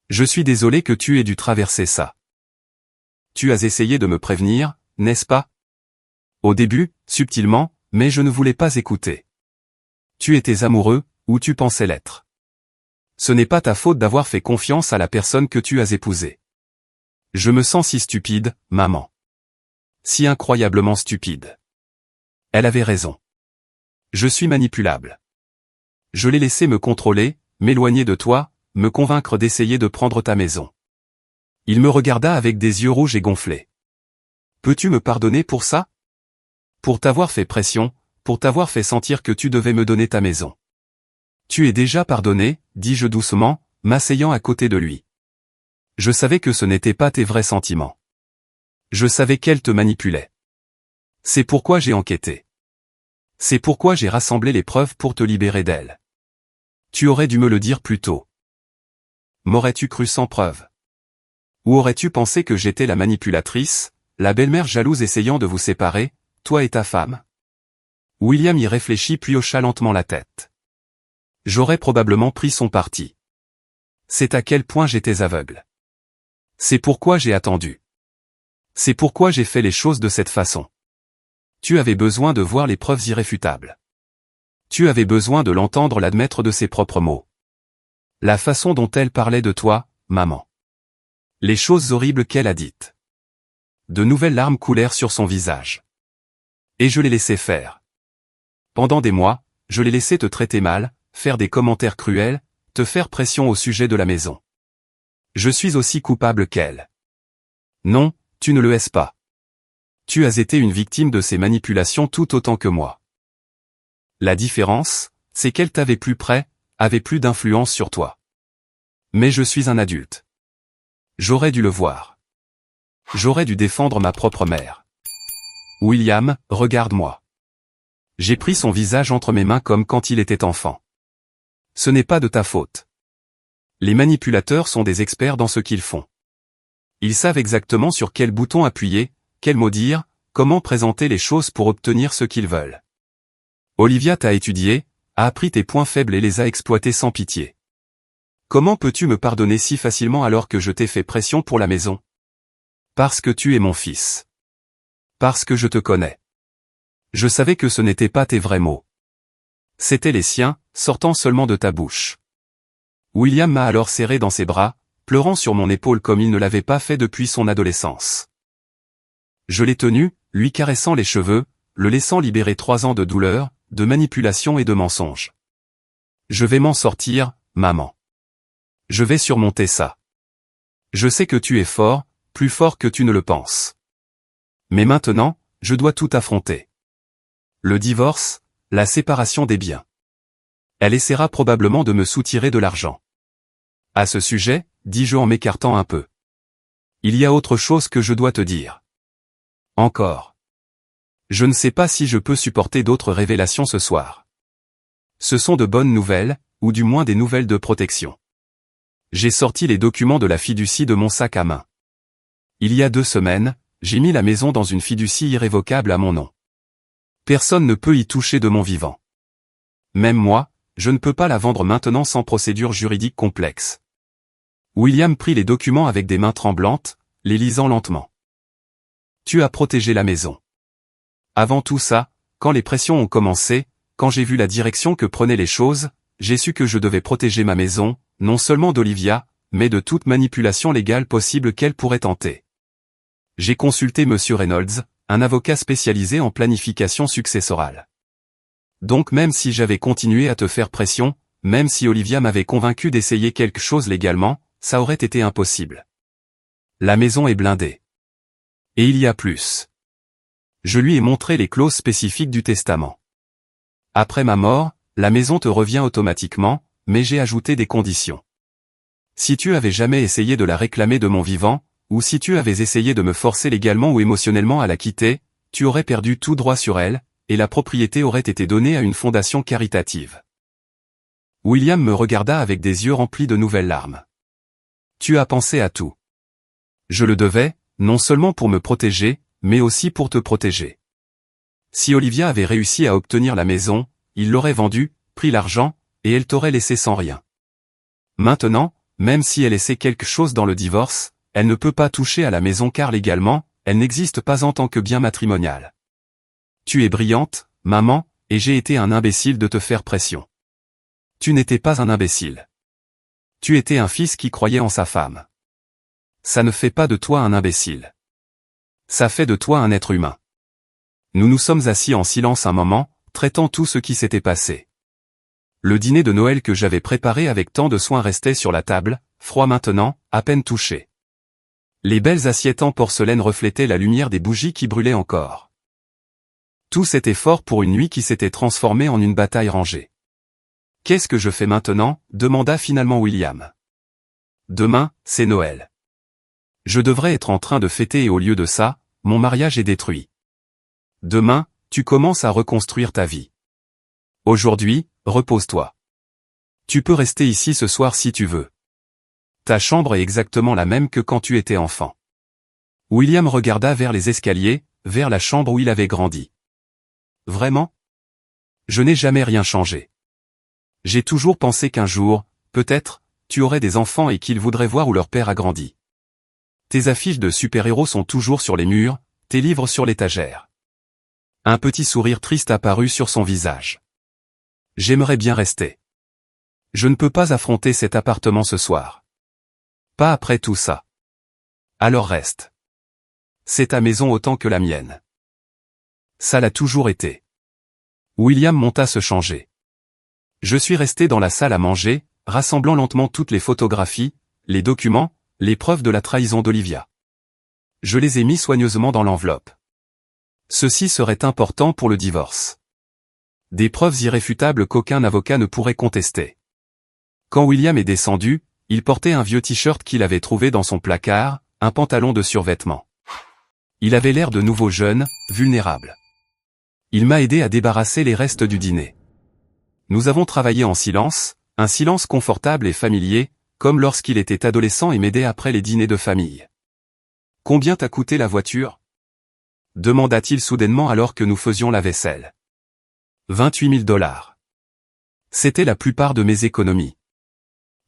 Je suis désolé que tu aies dû traverser ça. Tu as essayé de me prévenir, n'est-ce pas? Au début, subtilement, mais je ne voulais pas écouter. Tu étais amoureux, ou tu pensais l'être. Ce n'est pas ta faute d'avoir fait confiance à la personne que tu as épousée. Je me sens si stupide, maman. Si incroyablement stupide. Elle avait raison. Je suis manipulable. Je l'ai laissé me contrôler, m'éloigner de toi, me convaincre d'essayer de prendre ta maison. Il me regarda avec des yeux rouges et gonflés. Peux-tu me pardonner pour ça? Pour t'avoir fait pression, pour t'avoir fait sentir que tu devais me donner ta maison. Tu es déjà pardonné, dis-je doucement, m'asseyant à côté de lui. Je savais que ce n'étaient pas tes vrais sentiments. Je savais qu'elle te manipulait. C'est pourquoi j'ai enquêté. C'est pourquoi j'ai rassemblé les preuves pour te libérer d'elle. Tu aurais dû me le dire plus tôt. M'aurais-tu cru sans preuve? Ou aurais-tu pensé que j'étais la manipulatrice, la belle-mère jalouse essayant de vous séparer, toi et ta femme? William y réfléchit puis hocha lentement la tête. J'aurais probablement pris son parti. C'est à quel point j'étais aveugle. C'est pourquoi j'ai attendu. C'est pourquoi j'ai fait les choses de cette façon. Tu avais besoin de voir les preuves irréfutables. Tu avais besoin de l'entendre l'admettre de ses propres mots. La façon dont elle parlait de toi, maman. Les choses horribles qu'elle a dites. De nouvelles larmes coulèrent sur son visage. Et je l'ai laissé faire. Pendant des mois, je l'ai laissé te traiter mal, faire des commentaires cruels, te faire pression au sujet de la maison. Je suis aussi coupable qu'elle. Non, tu ne le es pas. Tu as été une victime de ces manipulations tout autant que moi. La différence, c'est qu'elle t'avait plus près, avait plus d'influence sur toi. Mais je suis un adulte. J'aurais dû le voir. J'aurais dû défendre ma propre mère. William, regarde-moi. J'ai pris son visage entre mes mains comme quand il était enfant. Ce n'est pas de ta faute. Les manipulateurs sont des experts dans ce qu'ils font. Ils savent exactement sur quel bouton appuyer, quel mot dire, comment présenter les choses pour obtenir ce qu'ils veulent. Olivia t'a étudié, a appris tes points faibles et les a exploités sans pitié. Comment peux-tu me pardonner si facilement alors que je t'ai fait pression pour la maison? Parce que tu es mon fils. Parce que je te connais. Je savais que ce n'étaient pas tes vrais mots. C'étaient les siens, sortant seulement de ta bouche. William m'a alors serré dans ses bras, pleurant sur mon épaule comme il ne l'avait pas fait depuis son adolescence. Je l'ai tenu, lui caressant les cheveux, le laissant libérer 3 ans de douleur, de manipulation et de mensonges. Je vais m'en sortir, maman. Je vais surmonter ça. Je sais que tu es fort, plus fort que tu ne le penses. Mais maintenant, je dois tout affronter. Le divorce, la séparation des biens. Elle essaiera probablement de me soutirer de l'argent. À ce sujet, dis-je en m'écartant un peu. Il y a autre chose que je dois te dire. Encore. Je ne sais pas si je peux supporter d'autres révélations ce soir. Ce sont de bonnes nouvelles, ou du moins des nouvelles de protection. J'ai sorti les documents de la fiducie de mon sac à main. Il y a 2 semaines, j'ai mis la maison dans une fiducie irrévocable à mon nom. Personne ne peut y toucher de mon vivant. Même moi, je ne peux pas la vendre maintenant sans procédure juridique complexe. William prit les documents avec des mains tremblantes, les lisant lentement. Tu as protégé la maison. Avant tout ça, quand les pressions ont commencé, quand j'ai vu la direction que prenaient les choses, j'ai su que je devais protéger ma maison, non seulement d'Olivia, mais de toute manipulation légale possible qu'elle pourrait tenter. J'ai consulté M. Reynolds, un avocat spécialisé en planification successorale. Donc même si j'avais continué à te faire pression, même si Olivia m'avait convaincu d'essayer quelque chose légalement, ça aurait été impossible. La maison est blindée. Et il y a plus. Je lui ai montré les clauses spécifiques du testament. Après ma mort, la maison te revient automatiquement, mais j'ai ajouté des conditions. Si tu avais jamais essayé de la réclamer de mon vivant, ou si tu avais essayé de me forcer légalement ou émotionnellement à la quitter, tu aurais perdu tout droit sur elle, et la propriété aurait été donnée à une fondation caritative. William me regarda avec des yeux remplis de nouvelles larmes. Tu as pensé à tout. Je le devais, non seulement pour me protéger, mais aussi pour te protéger. Si Olivia avait réussi à obtenir la maison, il l'aurait vendue, pris l'argent, et elle t'aurait laissé sans rien. Maintenant, même si elle essaie quelque chose dans le divorce, elle ne peut pas toucher à la maison car légalement, elle n'existe pas en tant que bien matrimonial. Tu es brillante, maman, et j'ai été un imbécile de te faire pression. Tu n'étais pas un imbécile. Tu étais un fils qui croyait en sa femme. Ça ne fait pas de toi un imbécile. Ça fait de toi un être humain. Nous nous sommes assis en silence un moment, traitant tout ce qui s'était passé. Le dîner de Noël que j'avais préparé avec tant de soin restait sur la table, froid maintenant, à peine touché. Les belles assiettes en porcelaine reflétaient la lumière des bougies qui brûlaient encore. Tout cet effort pour une nuit qui s'était transformée en une bataille rangée. Qu'est-ce que je fais maintenant? Demanda finalement William. Demain, c'est Noël. Je devrais être en train de fêter et au lieu de ça, mon mariage est détruit. Demain, tu commences à reconstruire ta vie. Aujourd'hui, repose-toi. Tu peux rester ici ce soir si tu veux. Ta chambre est exactement la même que quand tu étais enfant. William regarda vers les escaliers, vers la chambre où il avait grandi. Vraiment? Je n'ai jamais rien changé. J'ai toujours pensé qu'un jour, peut-être, tu aurais des enfants et qu'ils voudraient voir où leur père a grandi. Tes affiches de super-héros sont toujours sur les murs, tes livres sur l'étagère. Un petit sourire triste apparut sur son visage. J'aimerais bien rester. Je ne peux pas affronter cet appartement ce soir. Pas après tout ça. Alors reste. C'est ta maison autant que la mienne. Ça l'a toujours été. William monta se changer. Je suis resté dans la salle à manger, rassemblant lentement toutes les photographies, les documents, les preuves de la trahison d'Olivia. Je les ai mis soigneusement dans l'enveloppe. Ceci serait important pour le divorce. Des preuves irréfutables qu'aucun avocat ne pourrait contester. Quand William est descendu, il portait un vieux t-shirt qu'il avait trouvé dans son placard, un pantalon de survêtement. Il avait l'air de nouveau jeune, vulnérable. Il m'a aidé à débarrasser les restes du dîner. Nous avons travaillé en silence, un silence confortable et familier, comme lorsqu'il était adolescent et m'aidait après les dîners de famille. « Combien t'a coûté la voiture ?» demanda-t-il soudainement alors que nous faisions la vaisselle. 28 000 $. C'était la plupart de mes économies.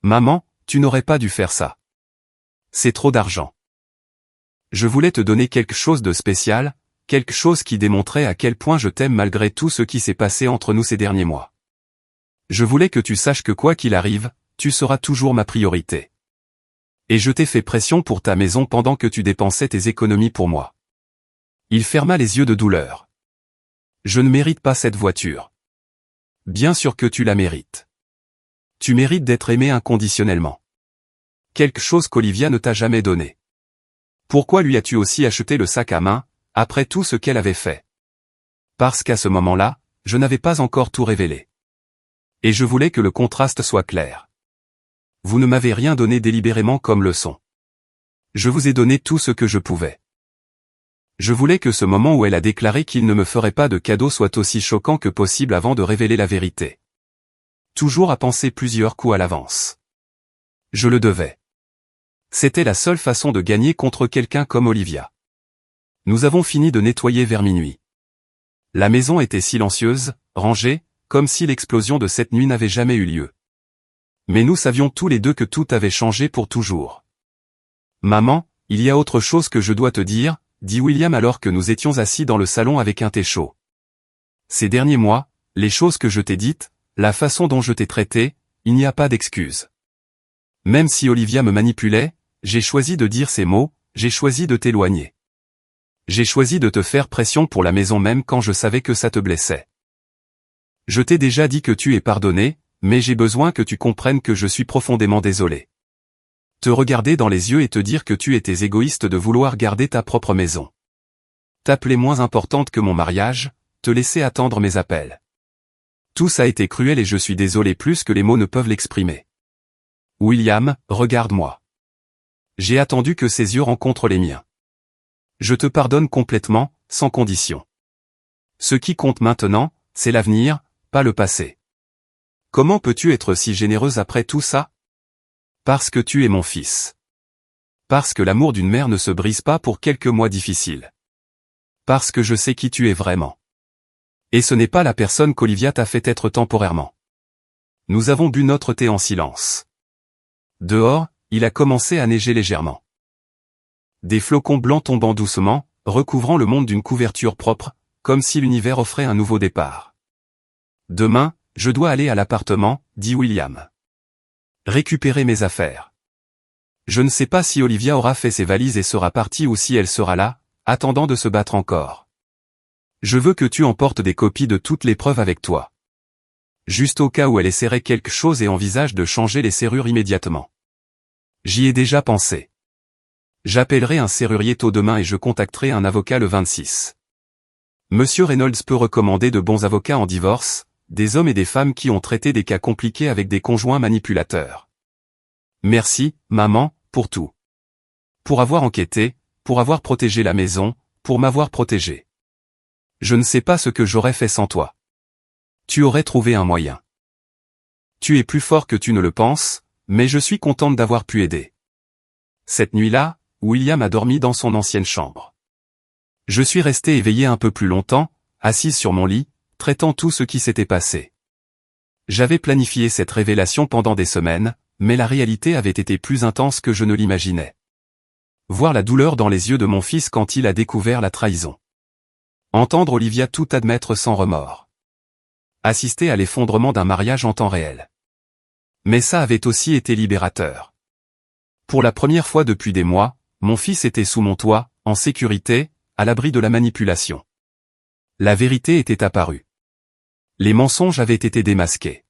Maman, tu n'aurais pas dû faire ça. C'est trop d'argent. Je voulais te donner quelque chose de spécial, quelque chose qui démontrait à quel point je t'aime malgré tout ce qui s'est passé entre nous ces derniers mois. Je voulais que tu saches que quoi qu'il arrive, tu seras toujours ma priorité. Et je t'ai fait pression pour ta maison pendant que tu dépensais tes économies pour moi. Il ferma les yeux de douleur. Je ne mérite pas cette voiture. Bien sûr que tu la mérites. Tu mérites d'être aimé inconditionnellement. Quelque chose qu'Olivia ne t'a jamais donné. Pourquoi lui as-tu aussi acheté le sac à main, après tout ce qu'elle avait fait? Parce qu'à ce moment-là, je n'avais pas encore tout révélé. Et je voulais que le contraste soit clair. Vous ne m'avez rien donné délibérément comme leçon. Je vous ai donné tout ce que je pouvais. Je voulais que ce moment où elle a déclaré qu'il ne me ferait pas de cadeau soit aussi choquant que possible avant de révéler la vérité. Toujours à penser plusieurs coups à l'avance. Je le devais. C'était la seule façon de gagner contre quelqu'un comme Olivia. Nous avons fini de nettoyer vers minuit. La maison était silencieuse, rangée, comme si l'explosion de cette nuit n'avait jamais eu lieu. Mais nous savions tous les deux que tout avait changé pour toujours. « Maman, il y a autre chose que je dois te dire », dit William alors que nous étions assis dans le salon avec un thé chaud. Ces derniers mois, les choses que je t'ai dites, la façon dont je t'ai traité, il n'y a pas d'excuse. Même si Olivia me manipulait, j'ai choisi de dire ces mots, j'ai choisi de t'éloigner. J'ai choisi de te faire pression pour la maison même quand je savais que ça te blessait. Je t'ai déjà dit que tu es pardonné, mais j'ai besoin que tu comprennes que je suis profondément désolé. Te regarder dans les yeux et te dire que tu étais égoïste de vouloir garder ta propre maison. T'appeler moins importante que mon mariage, te laisser attendre mes appels. Tout ça a été cruel et je suis désolé plus que les mots ne peuvent l'exprimer. William, regarde-moi. J'ai attendu que ses yeux rencontrent les miens. Je te pardonne complètement, sans condition. Ce qui compte maintenant, c'est l'avenir, pas le passé. Comment peux-tu être si généreuse après tout ça? Parce que tu es mon fils. Parce que l'amour d'une mère ne se brise pas pour quelques mois difficiles. Parce que je sais qui tu es vraiment. Et ce n'est pas la personne qu'Olivia t'a fait être temporairement. Nous avons bu notre thé en silence. Dehors, il a commencé à neiger légèrement. Des flocons blancs tombant doucement, recouvrant le monde d'une couverture propre, comme si l'univers offrait un nouveau départ. Demain, je dois aller à l'appartement, dit William. Récupérer mes affaires. Je ne sais pas si Olivia aura fait ses valises et sera partie ou si elle sera là, attendant de se battre encore. Je veux que tu emportes des copies de toutes les preuves avec toi. Juste au cas où elle essaierait quelque chose et envisage de changer les serrures immédiatement. J'y ai déjà pensé. J'appellerai un serrurier tôt demain et je contacterai un avocat le 26. Monsieur Reynolds peut recommander de bons avocats en divorce, des hommes et des femmes qui ont traité des cas compliqués avec des conjoints manipulateurs. Merci, maman, pour tout. Pour avoir enquêté, pour avoir protégé la maison, pour m'avoir protégé. Je ne sais pas ce que j'aurais fait sans toi. Tu aurais trouvé un moyen. Tu es plus fort que tu ne le penses, mais je suis contente d'avoir pu aider. Cette nuit-là, William a dormi dans son ancienne chambre. Je suis restée éveillée un peu plus longtemps, assise sur mon lit, traitant tout ce qui s'était passé. J'avais planifié cette révélation pendant des semaines, mais la réalité avait été plus intense que je ne l'imaginais. Voir la douleur dans les yeux de mon fils quand il a découvert la trahison. Entendre Olivia tout admettre sans remords. Assister à l'effondrement d'un mariage en temps réel. Mais ça avait aussi été libérateur. Pour la première fois depuis des mois, mon fils était sous mon toit, en sécurité, à l'abri de la manipulation. La vérité était apparue. Les mensonges avaient été démasqués.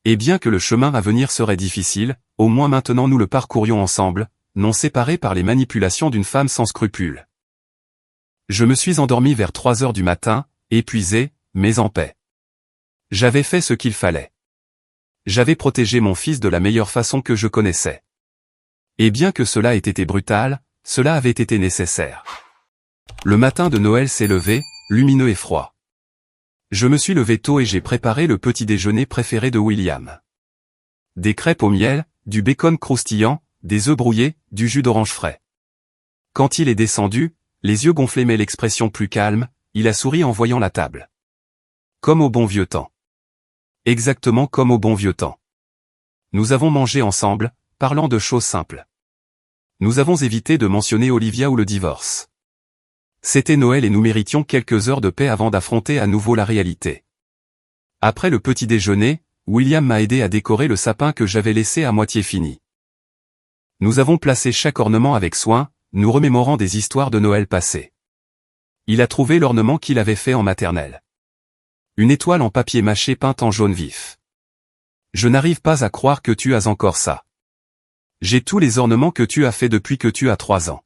Et bien que le chemin à venir serait difficile, au moins maintenant nous le parcourions ensemble, non séparés par les manipulations d'une femme sans scrupules. Je me suis endormi vers 3 heures du matin, épuisé, mais en paix. J'avais fait ce qu'il fallait. J'avais protégé mon fils de la meilleure façon que je connaissais. Et bien que cela ait été brutal, cela avait été nécessaire. Le matin de Noël s'est levé, lumineux et froid. Je me suis levé tôt et j'ai préparé le petit déjeuner préféré de William. Des crêpes au miel, du bacon croustillant, des œufs brouillés, du jus d'orange frais. Quand il est descendu, les yeux gonflés mais l'expression plus calme, il a souri en voyant la table. Comme au bon vieux temps. Exactement comme au bon vieux temps. Nous avons mangé ensemble, parlant de choses simples. Nous avons évité de mentionner Olivia ou le divorce. C'était Noël et nous méritions quelques heures de paix avant d'affronter à nouveau la réalité. Après le petit déjeuner, William m'a aidé à décorer le sapin que j'avais laissé à moitié fini. Nous avons placé chaque ornement avec soin, nous remémorant des histoires de Noël passées. Il a trouvé l'ornement qu'il avait fait en maternelle. Une étoile en papier mâché peinte en jaune vif. Je n'arrive pas à croire que tu as encore ça. J'ai tous les ornements que tu as fait depuis que tu as 3 ans.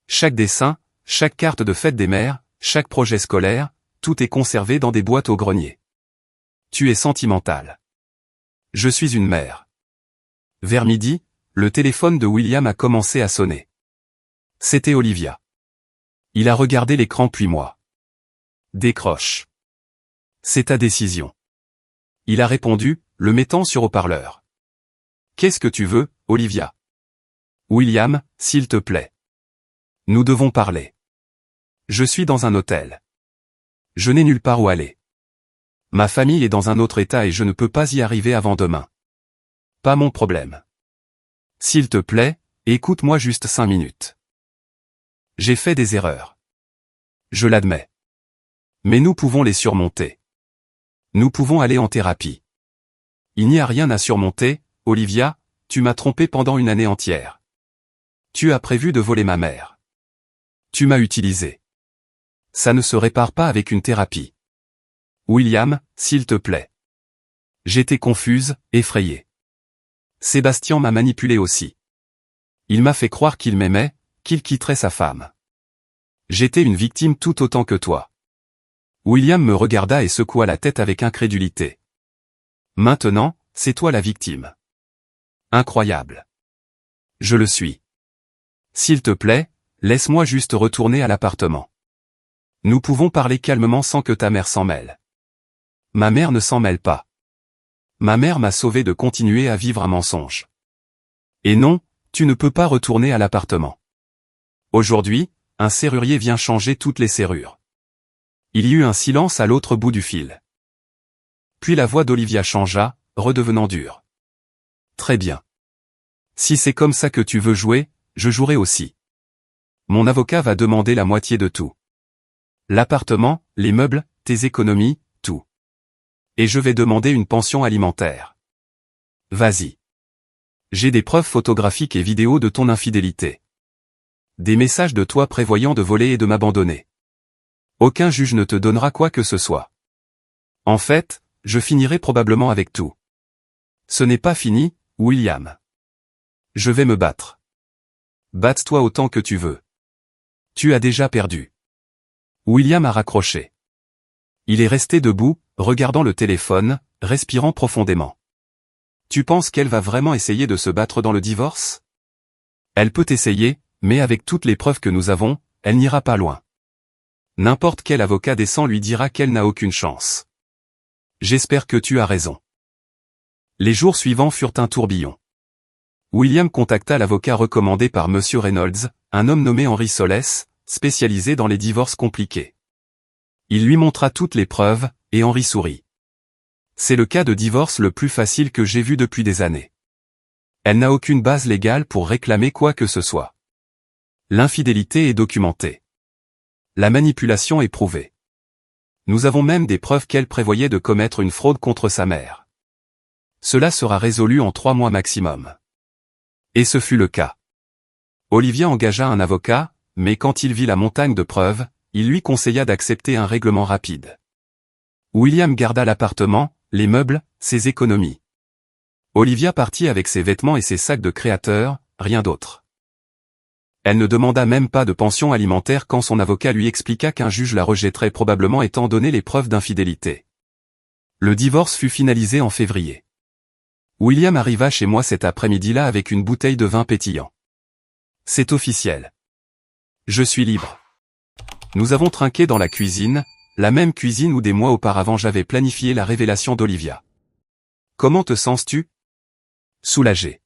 Chaque dessin, chaque carte de fête des mères, chaque projet scolaire, tout est conservé dans des boîtes au grenier. Tu es sentimental. Je suis une mère. Vers midi, le téléphone de William a commencé à sonner. C'était Olivia. Il a regardé l'écran puis moi. Décroche. C'est ta décision. Il a répondu, le mettant sur haut-parleur. Qu'est-ce que tu veux, Olivia? William, s'il te plaît. Nous devons parler. Je suis dans un hôtel. Je n'ai nulle part où aller. Ma famille est dans un autre état et je ne peux pas y arriver avant demain. Pas mon problème. S'il te plaît, écoute-moi juste 5 minutes. J'ai fait des erreurs. Je l'admets. Mais nous pouvons les surmonter. Nous pouvons aller en thérapie. Il n'y a rien à surmonter, Olivia, tu m'as trompé pendant une année entière. Tu as prévu de voler ma mère. Tu m'as utilisé. Ça ne se répare pas avec une thérapie. William, s'il te plaît. J'étais confuse, effrayée. Sébastien m'a manipulé aussi. Il m'a fait croire qu'il m'aimait, qu'il quitterait sa femme. J'étais une victime tout autant que toi. William me regarda et secoua la tête avec incrédulité. Maintenant, c'est toi la victime. Incroyable. Je le suis. S'il te plaît, laisse-moi juste retourner à l'appartement. Nous pouvons parler calmement sans que ta mère s'en mêle. Ma mère ne s'en mêle pas. Ma mère m'a sauvé de continuer à vivre un mensonge. Et non, tu ne peux pas retourner à l'appartement. Aujourd'hui, un serrurier vient changer toutes les serrures. Il y eut un silence à l'autre bout du fil. Puis la voix d'Olivia changea, redevenant dure. Très bien. Si c'est comme ça que tu veux jouer, je jouerai aussi. Mon avocat va demander la moitié de tout. L'appartement, les meubles, tes économies, tout. Et je vais demander une pension alimentaire. Vas-y. J'ai des preuves photographiques et vidéos de ton infidélité. Des messages de toi prévoyant de voler et de m'abandonner. Aucun juge ne te donnera quoi que ce soit. En fait, je finirai probablement avec tout. Ce n'est pas fini, William. Je vais me battre. Batte-toi autant que tu veux. Tu as déjà perdu. William a raccroché. Il est resté debout, regardant le téléphone, respirant profondément. Tu penses qu'elle va vraiment essayer de se battre dans le divorce? Elle peut essayer, mais avec toutes les preuves que nous avons, elle n'ira pas loin. N'importe quel avocat décent lui dira qu'elle n'a aucune chance. J'espère que tu as raison. Les jours suivants furent un tourbillon. William contacta l'avocat recommandé par M. Reynolds, un homme nommé Henri Solès, spécialisé dans les divorces compliqués. Il lui montra toutes les preuves, et Henri sourit. C'est le cas de divorce le plus facile que j'ai vu depuis des années. Elle n'a aucune base légale pour réclamer quoi que ce soit. L'infidélité est documentée. La manipulation est prouvée. Nous avons même des preuves qu'elle prévoyait de commettre une fraude contre sa mère. Cela sera résolu en 3 mois maximum. Et ce fut le cas. Olivia engagea un avocat, mais quand il vit la montagne de preuves, il lui conseilla d'accepter un règlement rapide. William garda l'appartement, les meubles, ses économies. Olivia partit avec ses vêtements et ses sacs de créateur, rien d'autre. Elle ne demanda même pas de pension alimentaire quand son avocat lui expliqua qu'un juge la rejetterait probablement étant donné les preuves d'infidélité. Le divorce fut finalisé en février. William arriva chez moi cet après-midi-là avec une bouteille de vin pétillant. C'est officiel. Je suis libre. Nous avons trinqué dans la cuisine, la même cuisine où des mois auparavant j'avais planifié la révélation d'Olivia. Comment te sens-tu? Soulagé.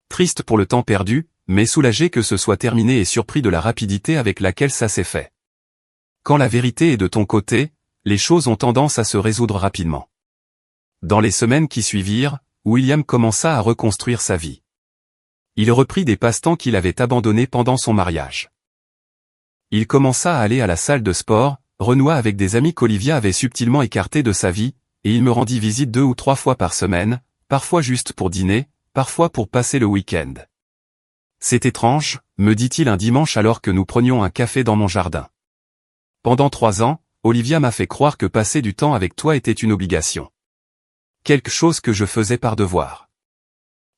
Triste pour le temps perdu, mais soulagé que ce soit terminé et surpris de la rapidité avec laquelle ça s'est fait. Quand la vérité est de ton côté, les choses ont tendance à se résoudre rapidement. Dans les semaines qui suivirent, William commença à reconstruire sa vie. Il reprit des passe-temps qu'il avait abandonnés pendant son mariage. Il commença à aller à la salle de sport, renoua avec des amis qu'Olivia avait subtilement écartés de sa vie, et il me rendit visite 2 ou 3 fois par semaine, parfois juste pour dîner, parfois pour passer le week-end. C'est étrange, me dit-il un dimanche alors que nous prenions un café dans mon jardin. Pendant 3 ans, Olivia m'a fait croire que passer du temps avec toi était une obligation. Quelque chose que je faisais par devoir.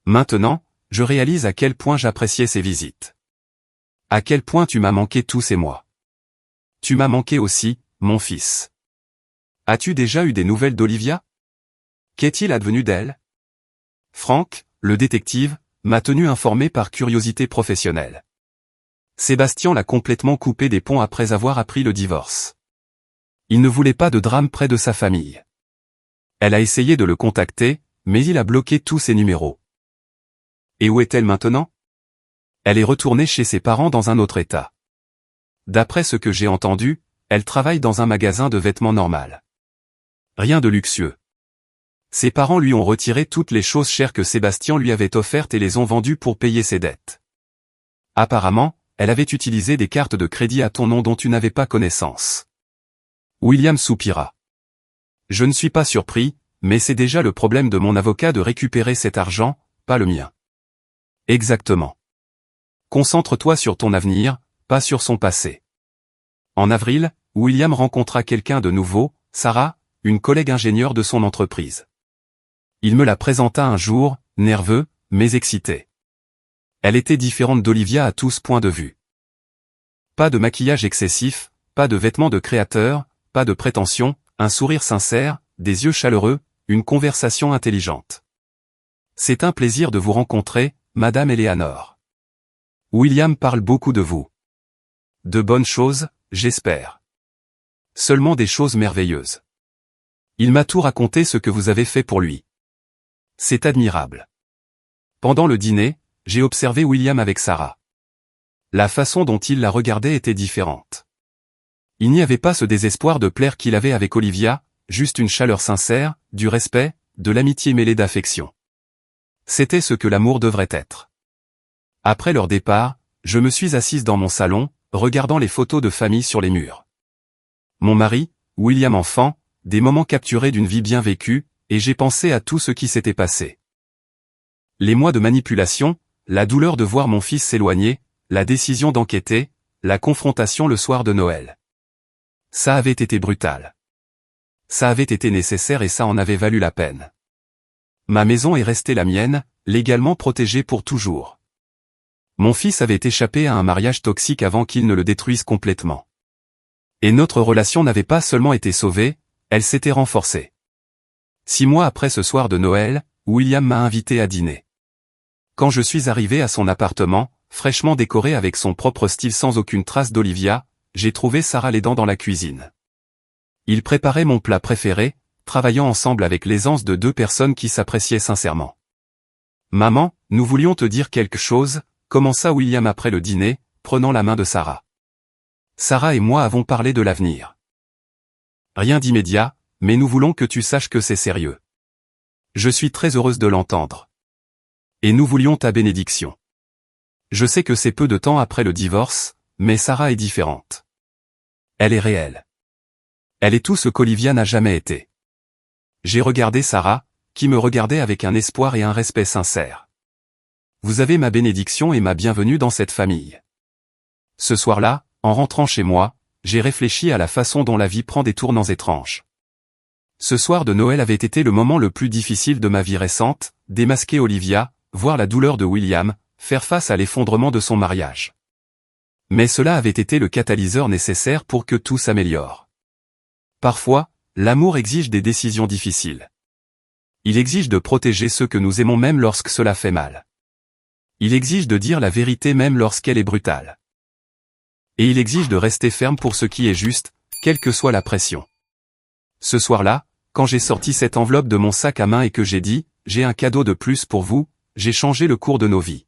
Maintenant, je réalise à quel point j'appréciais ces visites. À quel point tu m'as manqué tous ces mois. Tu m'as manqué aussi, mon fils. As-tu déjà eu des nouvelles d'Olivia? Qu'est-il advenu d'elle? Franck, le détective, m'a tenu informé par curiosité professionnelle. Sébastien l'a complètement coupé des ponts après avoir appris le divorce. Il ne voulait pas de drame près de sa famille. Elle a essayé de le contacter, mais il a bloqué tous ses numéros. Et où est-elle maintenant? Elle est retournée chez ses parents dans un autre état. D'après ce que j'ai entendu, elle travaille dans un magasin de vêtements normal. Rien de luxueux. Ses parents lui ont retiré toutes les choses chères que Sébastien lui avait offertes et les ont vendues pour payer ses dettes. Apparemment, elle avait utilisé des cartes de crédit à ton nom dont tu n'avais pas connaissance. William soupira. Je ne suis pas surpris, mais c'est déjà le problème de mon avocat de récupérer cet argent, pas le mien. Exactement. Concentre-toi sur ton avenir, pas sur son passé. En avril, William rencontra quelqu'un de nouveau, Sarah, une collègue ingénieure de son entreprise. Il me la présenta un jour, nerveux, mais excité. Elle était différente d'Olivia à tous points de vue. Pas de maquillage excessif, pas de vêtements de créateur, pas de prétention, un sourire sincère, des yeux chaleureux, une conversation intelligente. C'est un plaisir de vous rencontrer, Madame Eleanor. William parle beaucoup de vous. De bonnes choses, j'espère. Seulement des choses merveilleuses. Il m'a tout raconté ce que vous avez fait pour lui. C'est admirable. Pendant le dîner, j'ai observé William avec Sarah. La façon dont il la regardait était différente. Il n'y avait pas ce désespoir de plaire qu'il avait avec Olivia, juste une chaleur sincère, du respect, de l'amitié mêlée d'affection. C'était ce que l'amour devrait être. Après leur départ, je me suis assise dans mon salon, regardant les photos de famille sur les murs. Mon mari, William enfant, des moments capturés d'une vie bien vécue, et j'ai pensé à tout ce qui s'était passé. Les mois de manipulation, la douleur de voir mon fils s'éloigner, la décision d'enquêter, la confrontation le soir de Noël. Ça avait été brutal. Ça avait été nécessaire et ça en avait valu la peine. Ma maison est restée la mienne, légalement protégée pour toujours. Mon fils avait échappé à un mariage toxique avant qu'il ne le détruise complètement. Et notre relation n'avait pas seulement été sauvée, elle s'était renforcée. 6 mois après ce soir de Noël, William m'a invité à dîner. Quand je suis arrivé à son appartement, fraîchement décoré avec son propre style sans aucune trace d'Olivia, j'ai trouvé Sarah les dents dans la cuisine. Il préparait mon plat préféré, travaillant ensemble avec l'aisance de 2 personnes qui s'appréciaient sincèrement. Maman, nous voulions te dire quelque chose, commença William après le dîner, prenant la main de Sarah. Sarah et moi avons parlé de l'avenir. Rien d'immédiat, mais nous voulons que tu saches que c'est sérieux. Je suis très heureuse de l'entendre. Et nous voulions ta bénédiction. Je sais que c'est peu de temps après le divorce, mais Sarah est différente. Elle est réelle. Elle est tout ce qu'Olivia n'a jamais été. J'ai regardé Sarah, qui me regardait avec un espoir et un respect sincère. Vous avez ma bénédiction et ma bienvenue dans cette famille. Ce soir-là, en rentrant chez moi, j'ai réfléchi à la façon dont la vie prend des tournants étranges. Ce soir de Noël avait été le moment le plus difficile de ma vie récente, démasquer Olivia, voir la douleur de William, faire face à l'effondrement de son mariage. Mais cela avait été le catalyseur nécessaire pour que tout s'améliore. Parfois, l'amour exige des décisions difficiles. Il exige de protéger ceux que nous aimons même lorsque cela fait mal. Il exige de dire la vérité même lorsqu'elle est brutale. Et il exige de rester ferme pour ce qui est juste, quelle que soit la pression. Ce soir-là, quand j'ai sorti cette enveloppe de mon sac à main et que j'ai dit « J'ai un cadeau de plus pour vous », j'ai changé le cours de nos vies.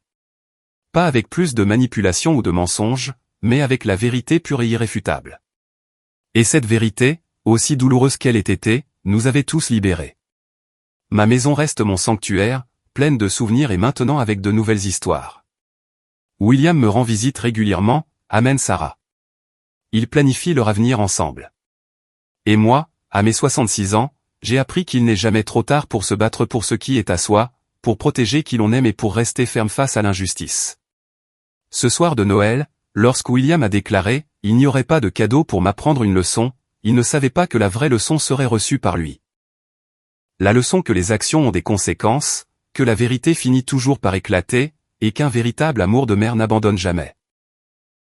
Pas avec plus de manipulation ou de mensonges, mais avec la vérité pure et irréfutable. Et cette vérité, aussi douloureuse qu'elle ait été, nous avait tous libérés. Ma maison reste mon sanctuaire, pleine de souvenirs et maintenant avec de nouvelles histoires. William me rend visite régulièrement, amène Sarah. Ils planifient leur avenir ensemble. Et moi, à mes 66 ans, j'ai appris qu'il n'est jamais trop tard pour se battre pour ce qui est à soi, pour protéger qui l'on aime et pour rester ferme face à l'injustice. Ce soir de Noël, lorsque William a déclaré « Il n'y aurait pas de cadeau pour m'apprendre une leçon », il ne savait pas que la vraie leçon serait reçue par lui. La leçon que les actions ont des conséquences, que la vérité finit toujours par éclater, et qu'un véritable amour de mère n'abandonne jamais.